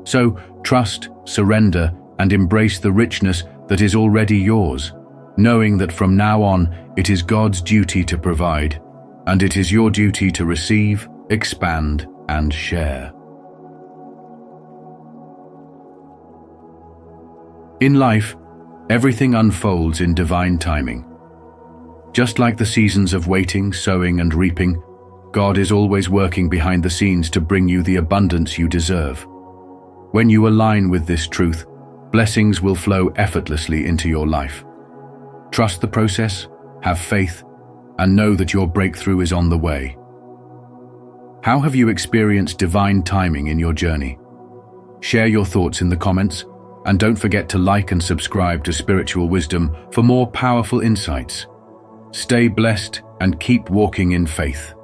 So, trust, surrender, and embrace the richness that is already yours, knowing that from now on it is God's duty to provide, and it is your duty to receive, expand, and share. In life, everything unfolds in divine timing. Just like the seasons of waiting, sowing, and reaping, God is always working behind the scenes to bring you the abundance you deserve. When you align with this truth, blessings will flow effortlessly into your life. Trust the process, have faith, and know that your breakthrough is on the way. How have you experienced divine timing in your journey? Share your thoughts in the comments, and don't forget to like and subscribe to Spiritual Wisdom for more powerful insights. Stay blessed and keep walking in faith.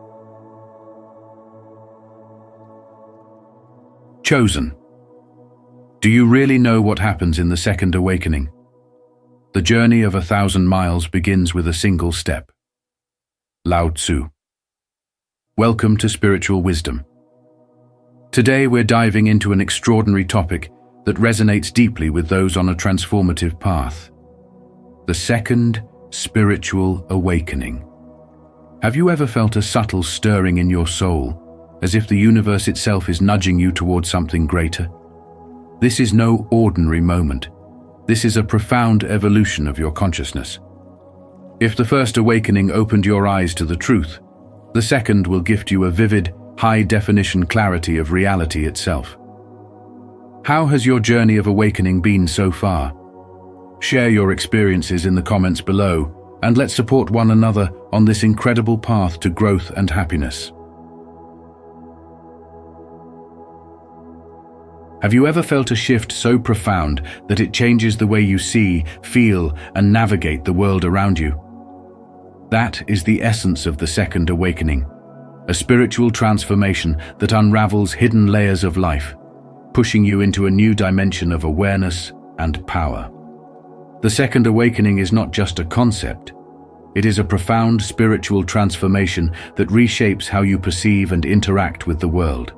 Chosen. Do you really know what happens in the second awakening? The journey of 1,000 miles begins with a single step. Lao Tzu. Welcome to Spiritual Wisdom. Today we're diving into an extraordinary topic that resonates deeply with those on a transformative path. The second spiritual awakening. Have you ever felt a subtle stirring in your soul, as if the universe itself is nudging you towards something greater? This is no ordinary moment. This is a profound evolution of your consciousness. If the first awakening opened your eyes to the truth, the second will gift you a vivid, high-definition clarity of reality itself. How has your journey of awakening been so far? Share your experiences in the comments below, and let's support one another on this incredible path to growth and happiness. Have you ever felt a shift so profound that it changes the way you see, feel, and navigate the world around you? That is the essence of the second awakening, a spiritual transformation that unravels hidden layers of life, pushing you into a new dimension of awareness and power. The second awakening is not just a concept. It is a profound spiritual transformation that reshapes how you perceive and interact with the world.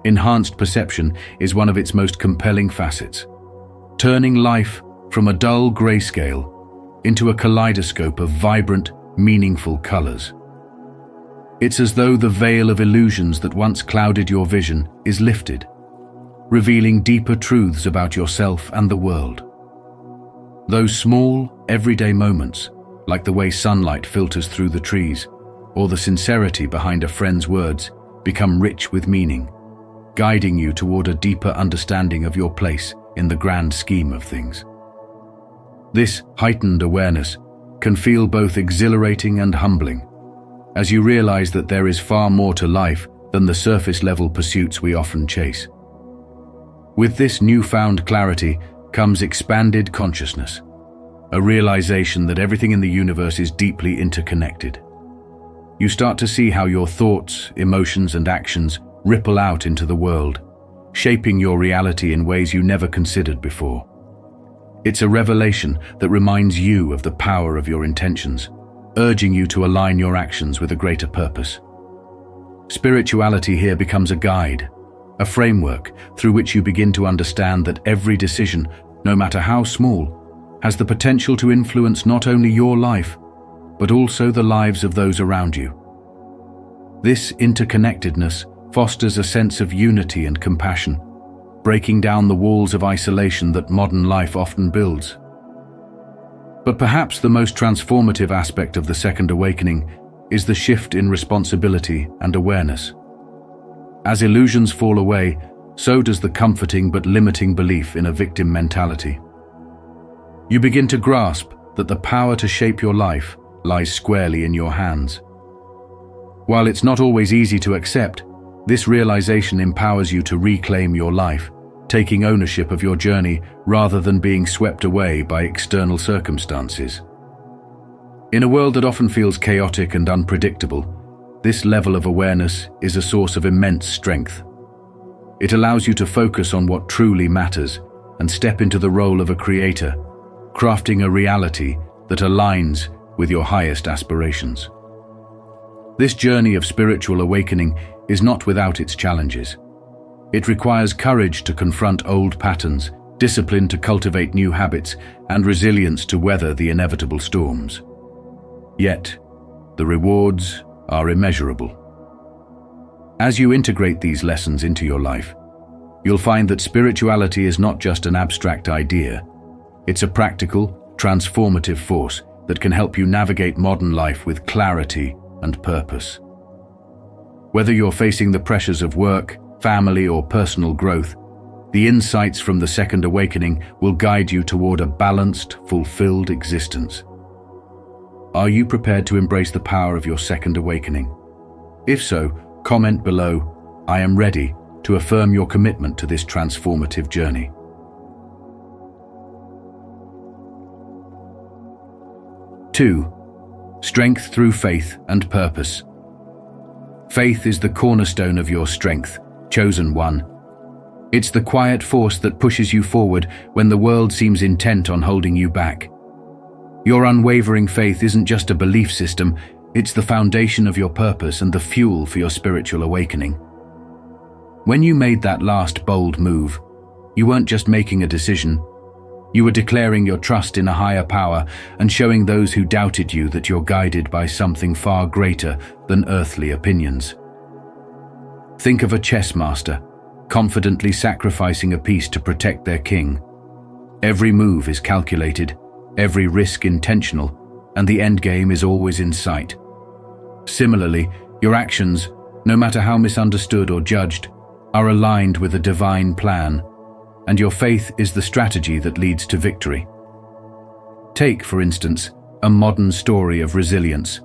Enhanced perception is one of its most compelling facets, turning life from a dull grayscale into a kaleidoscope of vibrant, meaningful colors. It's as though the veil of illusions that once clouded your vision is lifted, revealing deeper truths about yourself and the world. Those small, everyday moments, like the way sunlight filters through the trees, or the sincerity behind a friend's words, become rich with meaning, guiding you toward a deeper understanding of your place in the grand scheme of things. This heightened awareness can feel both exhilarating and humbling, as you realize that there is far more to life than the surface-level pursuits we often chase. With this newfound clarity comes expanded consciousness, a realization that everything in the universe is deeply interconnected. You start to see how your thoughts, emotions, and actions ripple out into the world, shaping your reality in ways you never considered before. It's a revelation that reminds you of the power of your intentions, urging you to align your actions with a greater purpose. Spirituality here becomes a guide, a framework through which you begin to understand that every decision, no matter how small, has the potential to influence not only your life, but also the lives of those around you. This interconnectedness fosters a sense of unity and compassion, breaking down the walls of isolation that modern life often builds. But perhaps the most transformative aspect of the second awakening is the shift in responsibility and awareness. As illusions fall away, so does the comforting but limiting belief in a victim mentality. You begin to grasp that the power to shape your life lies squarely in your hands. While it's not always easy to accept, this realization empowers you to reclaim your life, taking ownership of your journey rather than being swept away by external circumstances. In a world that often feels chaotic and unpredictable, this level of awareness is a source of immense strength. It allows you to focus on what truly matters and step into the role of a creator, crafting a reality that aligns with your highest aspirations. This journey of spiritual awakening is not without its challenges. It requires courage to confront old patterns, discipline to cultivate new habits, and resilience to weather the inevitable storms. Yet, the rewards are immeasurable. As you integrate these lessons into your life, you'll find that spirituality is not just an abstract idea. It's a practical, transformative force that can help you navigate modern life with clarity and purpose. Whether you're facing the pressures of work, family, or personal growth, the insights from the Second Awakening will guide you toward a balanced, fulfilled existence. Are you prepared to embrace the power of your Second Awakening? If so, comment below, "I am ready," to affirm your commitment to this transformative journey. 2. Strength through faith and purpose. Faith is the cornerstone of your strength, chosen one. It's the quiet force that pushes you forward when the world seems intent on holding you back. Your unwavering faith isn't just a belief system, it's the foundation of your purpose and the fuel for your spiritual awakening. When you made that last bold move, you weren't just making a decision. You were declaring your trust in a higher power and showing those who doubted you that you're guided by something far greater than earthly opinions. Think of a chess master, confidently sacrificing a piece to protect their king. Every move is calculated, every risk intentional, and the endgame is always in sight. Similarly, your actions, no matter how misunderstood or judged, are aligned with a divine plan, and your faith is the strategy that leads to victory. Take, for instance, a modern story of resilience.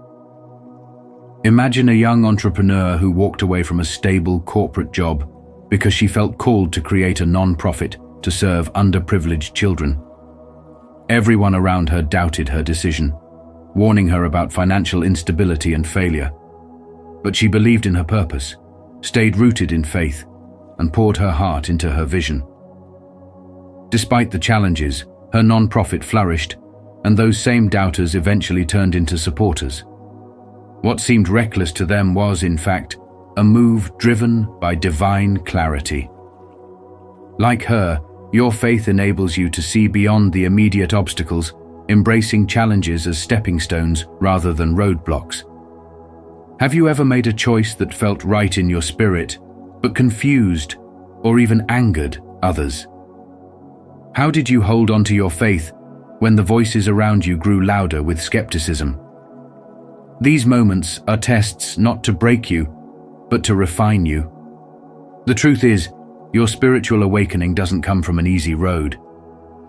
Imagine a young entrepreneur who walked away from a stable corporate job because she felt called to create a non-profit to serve underprivileged children. Everyone around her doubted her decision, warning her about financial instability and failure. But she believed in her purpose, stayed rooted in faith, and poured her heart into her vision. Despite the challenges, her non-profit flourished, and those same doubters eventually turned into supporters. What seemed reckless to them was, in fact, a move driven by divine clarity. Like her, your faith enables you to see beyond the immediate obstacles, embracing challenges as stepping stones rather than roadblocks. Have you ever made a choice that felt right in your spirit, but confused or even angered others? How did you hold on to your faith when the voices around you grew louder with skepticism? These moments are tests not to break you, but to refine you. The truth is, your spiritual awakening doesn't come from an easy road.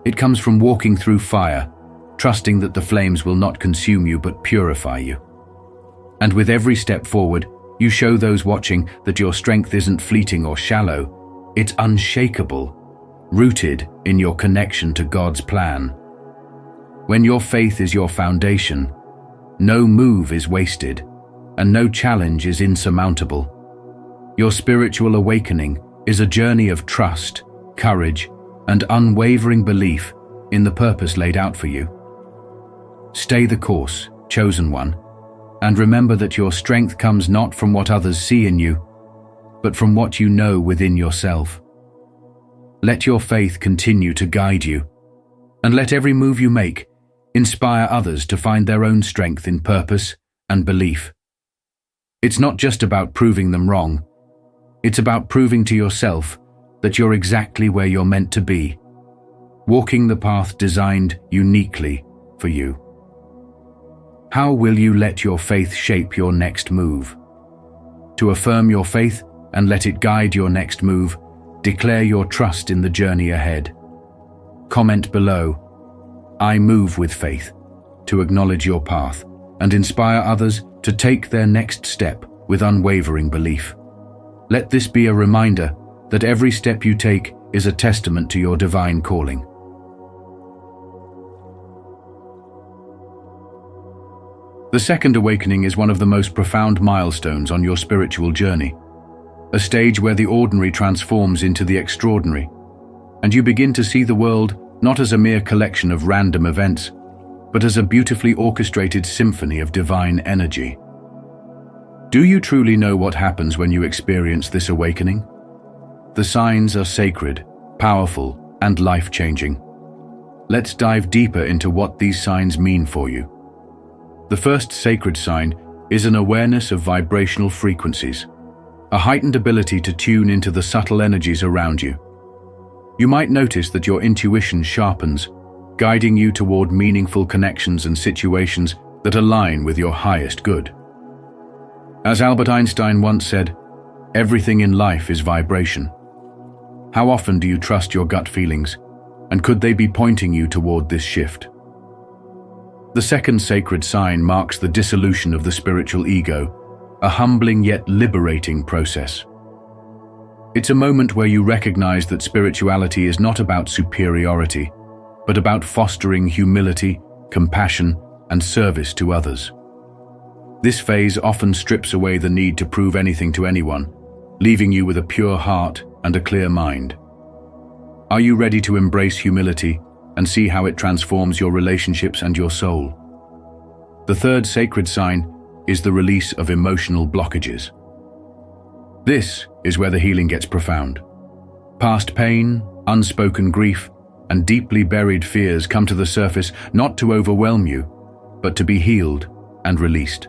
It comes from walking through fire, trusting that the flames will not consume you but purify you. And with every step forward, you show those watching that your strength isn't fleeting or shallow, it's unshakable, rooted in your connection to God's plan. When your faith is your foundation, no move is wasted, and no challenge is insurmountable. Your spiritual awakening is a journey of trust, courage, and unwavering belief in the purpose laid out for you. Stay the course, chosen one, and remember that your strength comes not from what others see in you, but from what you know within yourself. Let your faith continue to guide you, and let every move you make inspire others to find their own strength in purpose and belief. It's not just about proving them wrong. It's about proving to yourself that you're exactly where you're meant to be, walking the path designed uniquely for you. How will you let your faith shape your next move? To affirm your faith and let it guide your next move, declare your trust in the journey ahead. Comment below, "I move with faith," to acknowledge your path and inspire others to take their next step with unwavering belief. Let this be a reminder that every step you take is a testament to your divine calling. The Second Awakening is one of the most profound milestones on your spiritual journey. a stage where the ordinary transforms into the extraordinary, and you begin to see the world not as a mere collection of random events, but as a beautifully orchestrated symphony of divine energy. Do you truly know what happens when you experience this awakening? The signs are sacred, powerful, and life-changing. Let's dive deeper into what these signs mean for you. The first sacred sign is an awareness of vibrational frequencies, a heightened ability to tune into the subtle energies around you. You might notice that your intuition sharpens, guiding you toward meaningful connections and situations that align with your highest good. As Albert Einstein once said, everything in life is vibration. How often do you trust your gut feelings, and could they be pointing you toward this shift? The second sacred sign marks the dissolution of the spiritual ego, a humbling yet liberating process. It's a moment where you recognize that spirituality is not about superiority, but about fostering humility, compassion, and service to others. This phase often strips away the need to prove anything to anyone, leaving you with a pure heart and a clear mind. Are you ready to embrace humility and see how it transforms your relationships and your soul? The third sacred sign is the release of emotional blockages. This is where the healing gets profound. Past pain, unspoken grief, and deeply buried fears come to the surface not to overwhelm you, but to be healed and released.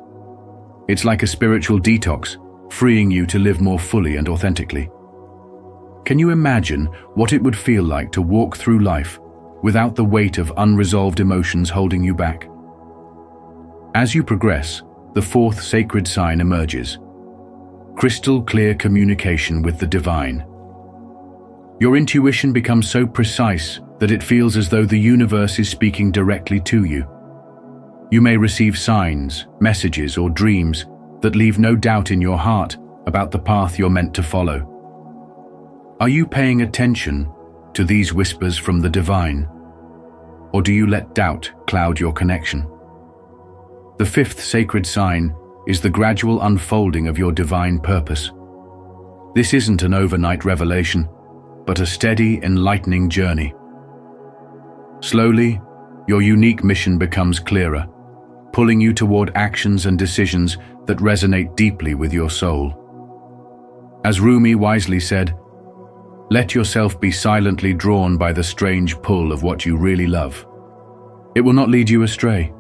It's like a spiritual detox, freeing you to live more fully and authentically. Can you imagine what it would feel like to walk through life without the weight of unresolved emotions holding you back? As you progress, the fourth sacred sign emerges: crystal clear communication with the divine. Your intuition becomes so precise that it feels as though the universe is speaking directly to you. You may receive signs, messages, or dreams that leave no doubt in your heart about the path you're meant to follow. Are you paying attention to these whispers from the divine, or do you let doubt cloud your connection? The fifth sacred sign is the gradual unfolding of your divine purpose. This isn't an overnight revelation, but a steady, enlightening journey. Slowly, your unique mission becomes clearer, pulling you toward actions and decisions that resonate deeply with your soul. As Rumi wisely said, "Let yourself be silently drawn by the strange pull of what you really love. It will not lead you astray."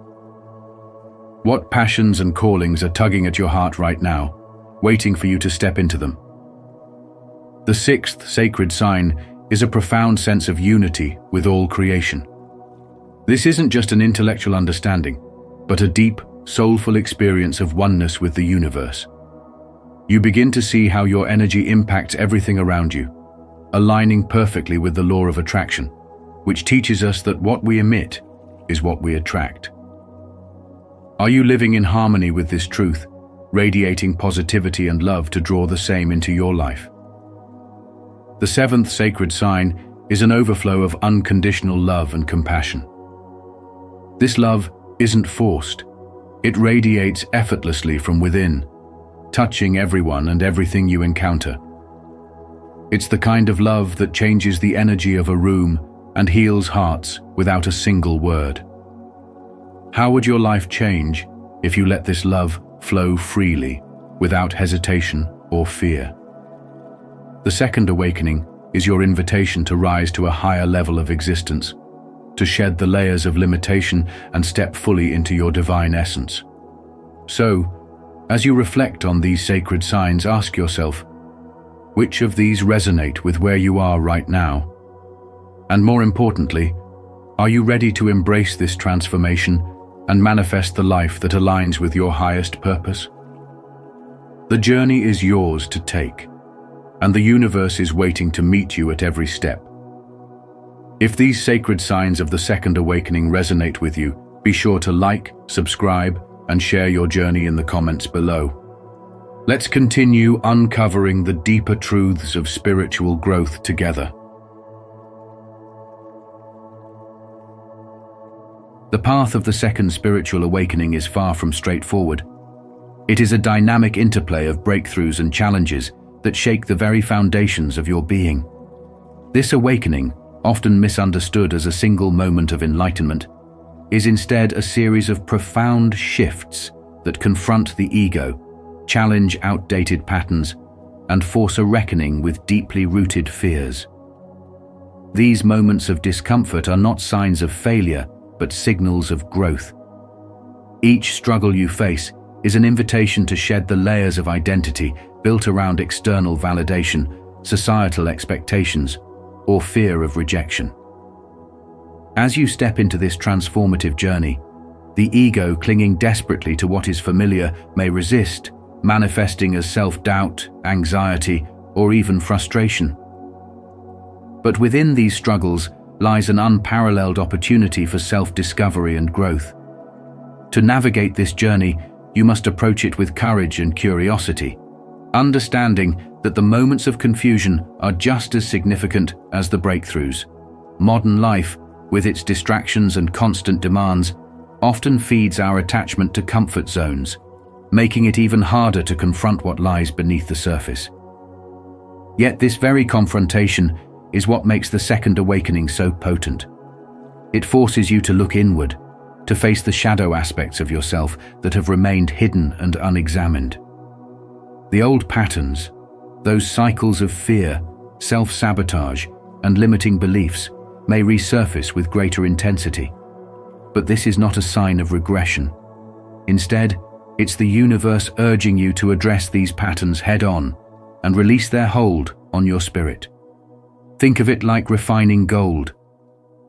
What passions and callings are tugging at your heart right now, waiting for you to step into them? The sixth sacred sign is a profound sense of unity with all creation. This isn't just an intellectual understanding, but a deep, soulful experience of oneness with the universe. You begin to see how your energy impacts everything around you, aligning perfectly with the law of attraction, which teaches us that what we emit is what we attract. Are you living in harmony with this truth, radiating positivity and love to draw the same into your life? The seventh sacred sign is an overflow of unconditional love and compassion. This love isn't forced. It radiates effortlessly from within, touching everyone and everything you encounter. It's the kind of love that changes the energy of a room and heals hearts without a single word. How would your life change if you let this love flow freely, without hesitation or fear? The second awakening is your invitation to rise to a higher level of existence, to shed the layers of limitation and step fully into your divine essence. So, as you reflect on these sacred signs, ask yourself, which of these resonate with where you are right now? And more importantly, are you ready to embrace this transformation and manifest the life that aligns with your highest purpose? The journey is yours to take, and the universe is waiting to meet you at every step. If these sacred signs of the second awakening resonate with you, be sure to like, subscribe, and share your journey in the comments below. Let's continue uncovering the deeper truths of spiritual growth together. The path of the second spiritual awakening is far from straightforward. It is a dynamic interplay of breakthroughs and challenges that shake the very foundations of your being. This awakening, often misunderstood as a single moment of enlightenment, is instead a series of profound shifts that confront the ego, challenge outdated patterns, and force a reckoning with deeply rooted fears. These moments of discomfort are not signs of failure, but signals of growth. Each struggle you face is an invitation to shed the layers of identity built around external validation, societal expectations, or fear of rejection. As you step into this transformative journey, the ego, clinging desperately to what is familiar, may resist, manifesting as self-doubt, anxiety, or even frustration. But within these struggles lies an unparalleled opportunity for self-discovery and growth. To navigate this journey, you must approach it with courage and curiosity, understanding that the moments of confusion are just as significant as the breakthroughs. Modern life, with its distractions and constant demands, often feeds our attachment to comfort zones, making it even harder to confront what lies beneath the surface. Yet this very confrontation is what makes the second awakening so potent. It forces you to look inward, to face the shadow aspects of yourself that have remained hidden and unexamined. The old patterns, those cycles of fear, self-sabotage, and limiting beliefs, may resurface with greater intensity. But this is not a sign of regression. Instead, it's the universe urging you to address these patterns head-on and release their hold on your spirit. Think of it like refining gold.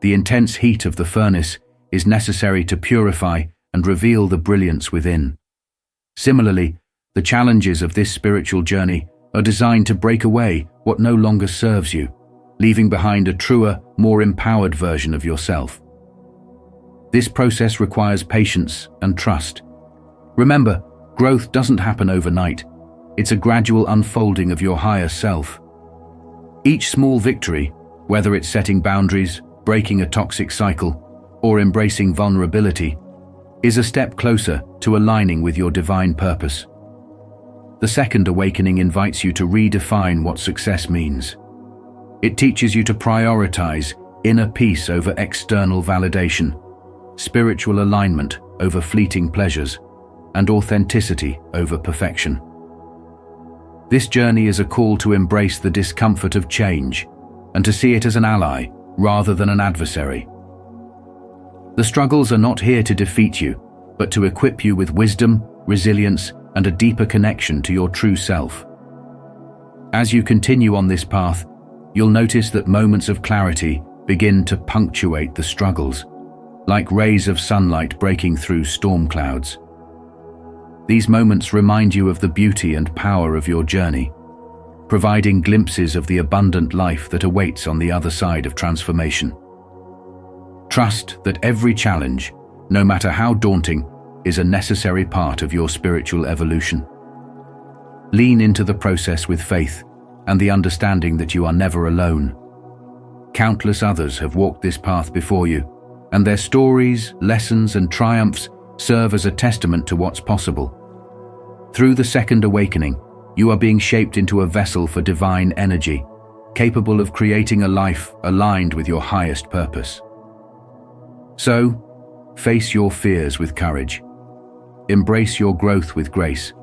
The intense heat of the furnace is necessary to purify and reveal the brilliance within. Similarly, the challenges of this spiritual journey are designed to break away what no longer serves you, leaving behind a truer, more empowered version of yourself. This process requires patience and trust. Remember, growth doesn't happen overnight. It's a gradual unfolding of your higher self. Each small victory, whether it's setting boundaries, breaking a toxic cycle, or embracing vulnerability, is a step closer to aligning with your divine purpose. The second awakening invites you to redefine what success means. It teaches you to prioritize inner peace over external validation, spiritual alignment over fleeting pleasures, and authenticity over perfection. This journey is a call to embrace the discomfort of change and to see it as an ally rather than an adversary. The struggles are not here to defeat you, but to equip you with wisdom, resilience, and a deeper connection to your true self. As you continue on this path, you'll notice that moments of clarity begin to punctuate the struggles, like rays of sunlight breaking through storm clouds. These moments remind you of the beauty and power of your journey, providing glimpses of the abundant life that awaits on the other side of transformation. Trust that every challenge, no matter how daunting, is a necessary part of your spiritual evolution. Lean into the process with faith and the understanding that you are never alone. Countless others have walked this path before you, and their stories, lessons, and triumphs serve as a testament to what's possible. Through the second awakening, you are being shaped into a vessel for divine energy, capable of creating a life aligned with your highest purpose. So, face your fears with courage, embrace your growth with grace,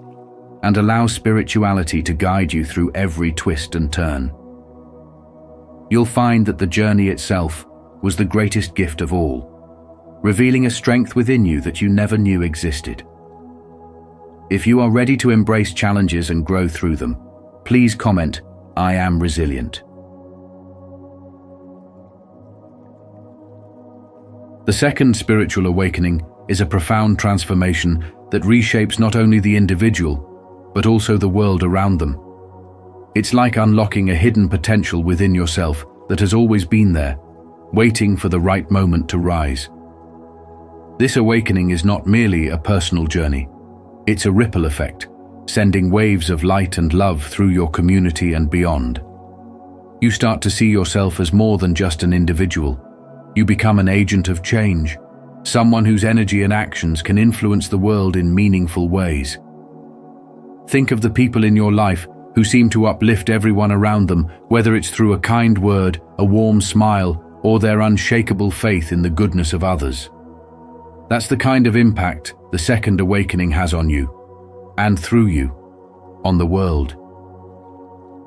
and allow spirituality to guide you through every twist and turn. You'll find that the journey itself was the greatest gift of all, revealing a strength within you that you never knew existed. If you are ready to embrace challenges and grow through them, please comment, "I am resilient." The second spiritual awakening is a profound transformation that reshapes not only the individual, but also the world around them. It's like unlocking a hidden potential within yourself that has always been there, waiting for the right moment to rise. This awakening is not merely a personal journey. It's a ripple effect, sending waves of light and love through your community and beyond. You start to see yourself as more than just an individual. You become an agent of change, someone whose energy and actions can influence the world in meaningful ways. Think of the people in your life who seem to uplift everyone around them, whether it's through a kind word, a warm smile, or their unshakable faith in the goodness of others. That's the kind of impact the second awakening has on you, and through you, on the world.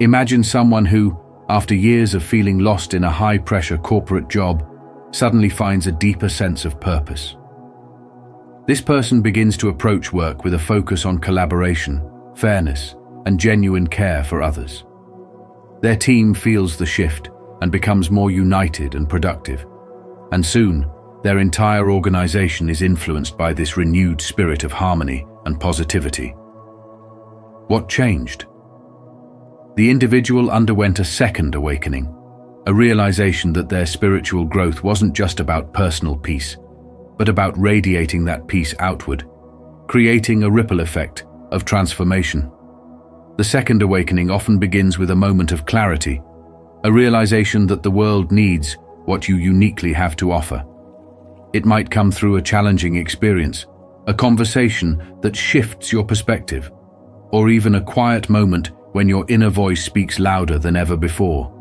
Imagine someone who, after years of feeling lost in a high-pressure corporate job, suddenly finds a deeper sense of purpose. This person begins to approach work with a focus on collaboration, fairness, and genuine care for others. Their team feels the shift and becomes more united and productive, and soon, their entire organization is influenced by this renewed spirit of harmony and positivity. What changed? The individual underwent a second awakening, a realization that their spiritual growth wasn't just about personal peace, but about radiating that peace outward, creating a ripple effect of transformation. The second awakening often begins with a moment of clarity, a realization that the world needs what you uniquely have to offer. It might come through a challenging experience, a conversation that shifts your perspective, or even a quiet moment when your inner voice speaks louder than ever before.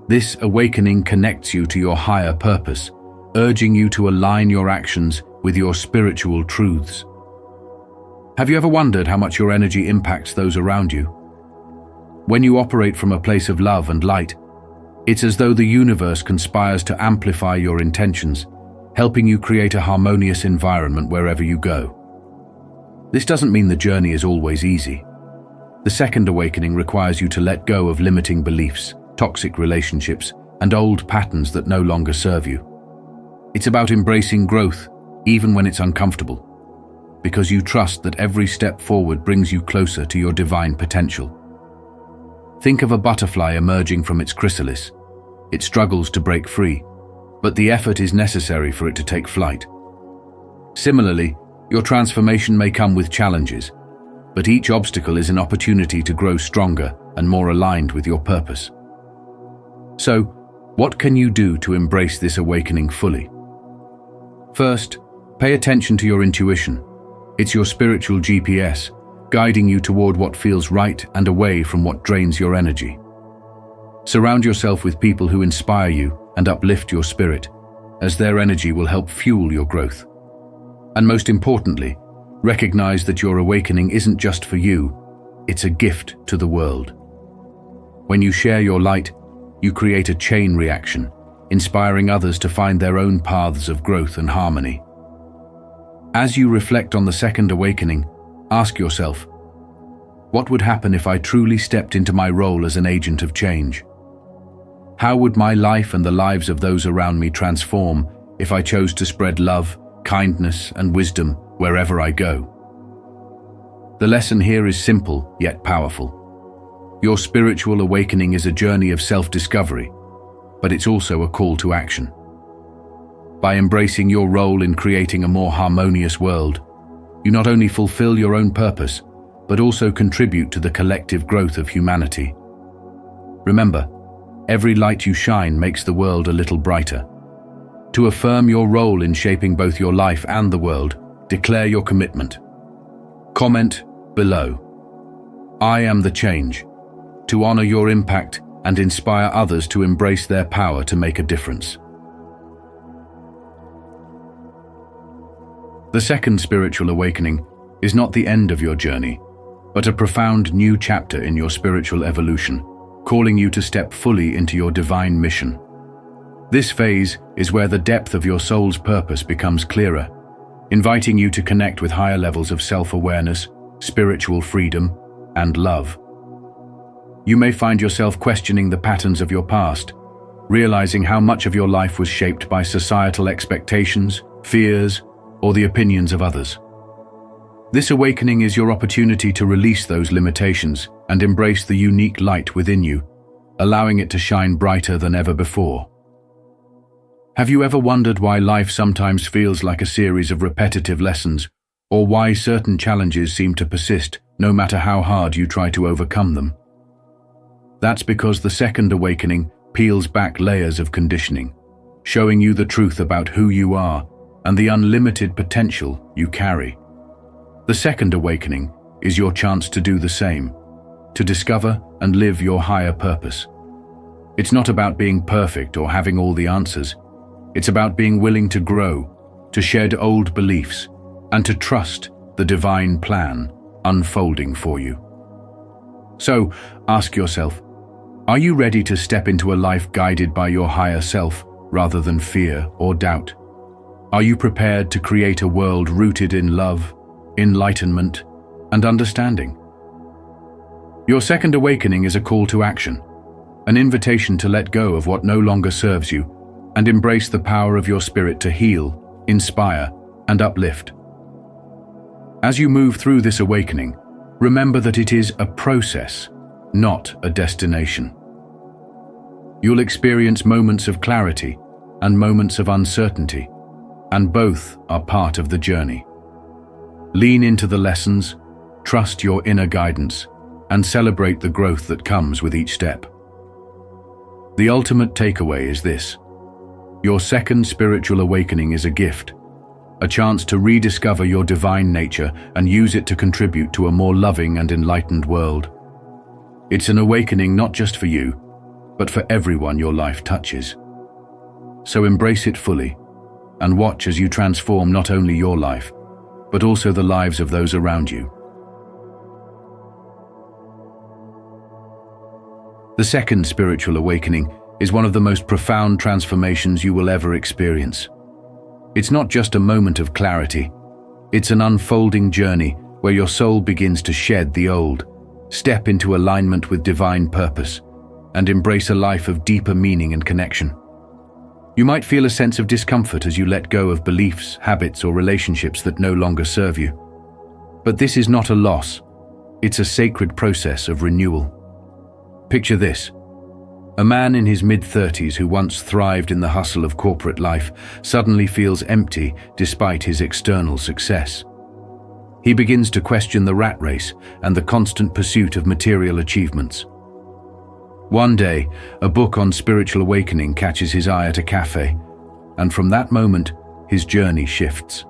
This awakening connects you to your higher purpose, urging you to align your actions with your spiritual truths. Have you ever wondered how much your energy impacts those around you? When you operate from a place of love and light, it's as though the universe conspires to amplify your intentions, helping you create a harmonious environment wherever you go. This doesn't mean the journey is always easy. The second awakening requires you to let go of limiting beliefs, toxic relationships, and old patterns that no longer serve you. It's about embracing growth, even when it's uncomfortable, because you trust that every step forward brings you closer to your divine potential. Think of a butterfly emerging from its chrysalis. It struggles to break free, but the effort is necessary for it to take flight. Similarly, your transformation may come with challenges, but each obstacle is an opportunity to grow stronger and more aligned with your purpose. So, what can you do to embrace this awakening fully? First, pay attention to your intuition. It's your spiritual GPS, guiding you toward what feels right and away from what drains your energy. Surround yourself with people who inspire you and uplift your spirit, as their energy will help fuel your growth. And most importantly, recognize that your awakening isn't just for you, it's a gift to the world. When you share your light, you create a chain reaction, inspiring others to find their own paths of growth and harmony. As you reflect on the second awakening, ask yourself, what would happen if I truly stepped into my role as an agent of change? How would my life and the lives of those around me transform if I chose to spread love, kindness, and wisdom wherever I go? The lesson here is simple yet powerful. Your spiritual awakening is a journey of self-discovery, but it's also a call to action. By embracing your role in creating a more harmonious world, you not only fulfill your own purpose, but also contribute to the collective growth of humanity. Remember, every light you shine makes the world a little brighter. To affirm your role in shaping both your life and the world, declare your commitment. Comment below. I am the change, to honor your impact and inspire others to embrace their power to make a difference. The second spiritual awakening is not the end of your journey, but a profound new chapter in your spiritual evolution, calling you to step fully into your divine mission. This phase is where the depth of your soul's purpose becomes clearer, inviting you to connect with higher levels of self-awareness, spiritual freedom, and love. You may find yourself questioning the patterns of your past, realizing how much of your life was shaped by societal expectations, fears, or the opinions of others. This awakening is your opportunity to release those limitations and embrace the unique light within you, allowing it to shine brighter than ever before. Have you ever wondered why life sometimes feels like a series of repetitive lessons, or why certain challenges seem to persist no matter how hard you try to overcome them? That's because the second awakening peels back layers of conditioning, showing you the truth about who you are and the unlimited potential you carry. The second awakening is your chance to do the same, to discover and live your higher purpose. It's not about being perfect or having all the answers. It's about being willing to grow, to shed old beliefs, and to trust the divine plan unfolding for you. So, ask yourself, are you ready to step into a life guided by your higher self rather than fear or doubt? Are you prepared to create a world rooted in love, enlightenment, and understanding? Your second awakening is a call to action, an invitation to let go of what no longer serves you and embrace the power of your spirit to heal, inspire, and uplift. As you move through this awakening, remember that it is a process, not a destination. You'll experience moments of clarity and moments of uncertainty, and both are part of the journey. Lean into the lessons, trust your inner guidance, and celebrate the growth that comes with each step. The ultimate takeaway is this: your second spiritual awakening is a gift, a chance to rediscover your divine nature and use it to contribute to a more loving and enlightened world. It's an awakening not just for you, but for everyone your life touches. So embrace it fully, and watch as you transform not only your life, but also the lives of those around you. The second spiritual awakening is one of the most profound transformations you will ever experience. It's not just a moment of clarity, it's an unfolding journey where your soul begins to shed the old, step into alignment with divine purpose, and embrace a life of deeper meaning and connection. You might feel a sense of discomfort as you let go of beliefs, habits, or relationships that no longer serve you. But this is not a loss, it's a sacred process of renewal. Picture this: a man in his mid-30s who once thrived in the hustle of corporate life suddenly feels empty despite his external success. He begins to question the rat race and the constant pursuit of material achievements. One day, a book on spiritual awakening catches his eye at a cafe, and from that moment, his journey shifts.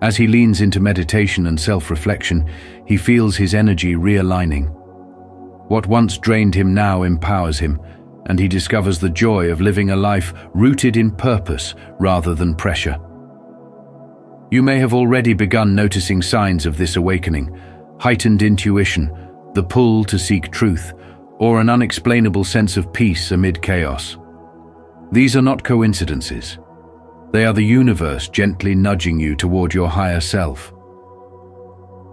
As he leans into meditation and self-reflection, he feels his energy realigning. What once drained him now empowers him, and he discovers the joy of living a life rooted in purpose rather than pressure. You may have already begun noticing signs of this awakening: heightened intuition, the pull to seek truth, or an unexplainable sense of peace amid chaos. These are not coincidences. They are the universe gently nudging you toward your higher self.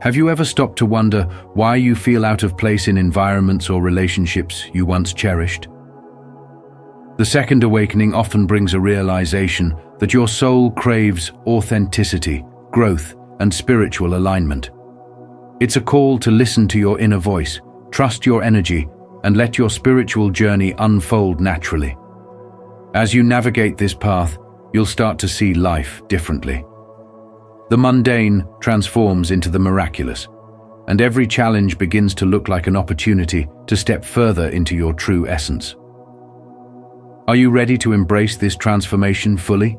Have you ever stopped to wonder why you feel out of place in environments or relationships you once cherished? The second awakening often brings a realization that your soul craves authenticity, growth, and spiritual alignment. It's a call to listen to your inner voice, trust your energy, and let your spiritual journey unfold naturally. As you navigate this path, you'll start to see life differently. The mundane transforms into the miraculous, and every challenge begins to look like an opportunity to step further into your true essence. Are you ready to embrace this transformation fully?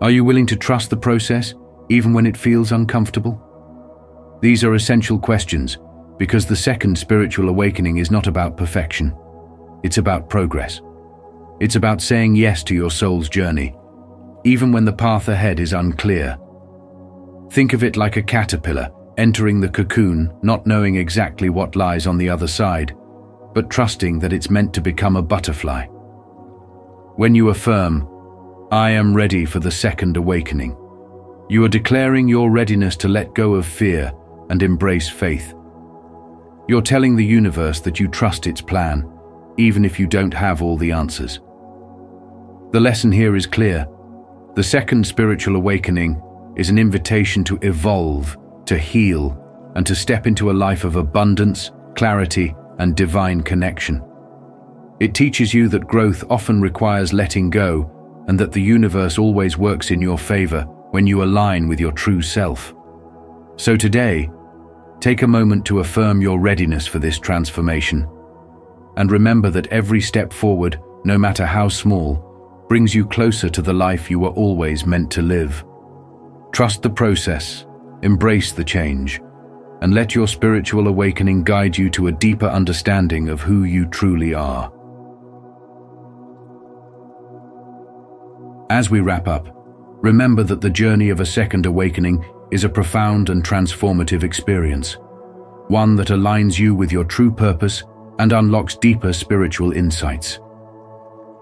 Are you willing to trust the process, even when it feels uncomfortable? These are essential questions, because the second spiritual awakening is not about perfection. It's about progress. It's about saying yes to your soul's journey, even when the path ahead is unclear. Think of it like a caterpillar entering the cocoon, not knowing exactly what lies on the other side, but trusting that it's meant to become a butterfly. When you affirm, "I am ready for the second awakening," you are declaring your readiness to let go of fear and embrace faith. You're telling the universe that you trust its plan, even if you don't have all the answers. The lesson here is clear. The second spiritual awakening is an invitation to evolve, to heal, and to step into a life of abundance, clarity, and divine connection. It teaches you that growth often requires letting go, and that the universe always works in your favor when you align with your true self. So today, take a moment to affirm your readiness for this transformation, and remember that every step forward, no matter how small, brings you closer to the life you were always meant to live. Trust the process, embrace the change, and let your spiritual awakening guide you to a deeper understanding of who you truly are. As we wrap up, remember that the journey of a second awakening is a profound and transformative experience, one that aligns you with your true purpose and unlocks deeper spiritual insights.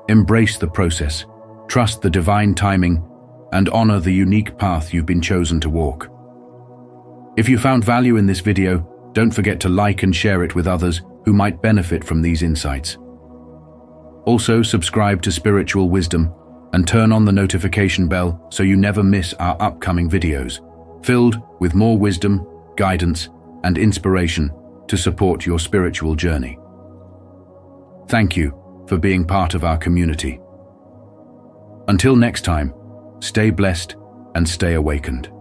Embrace the process, trust the divine timing, and honor the unique path you've been chosen to walk. If you found value in this video, don't forget to like and share it with others who might benefit from these insights. Also, subscribe to Spiritual Wisdom and turn on the notification bell so you never miss our upcoming videos, filled with more wisdom, guidance, and inspiration to support your spiritual journey. Thank you for being part of our community. Until next time, stay blessed and stay awakened.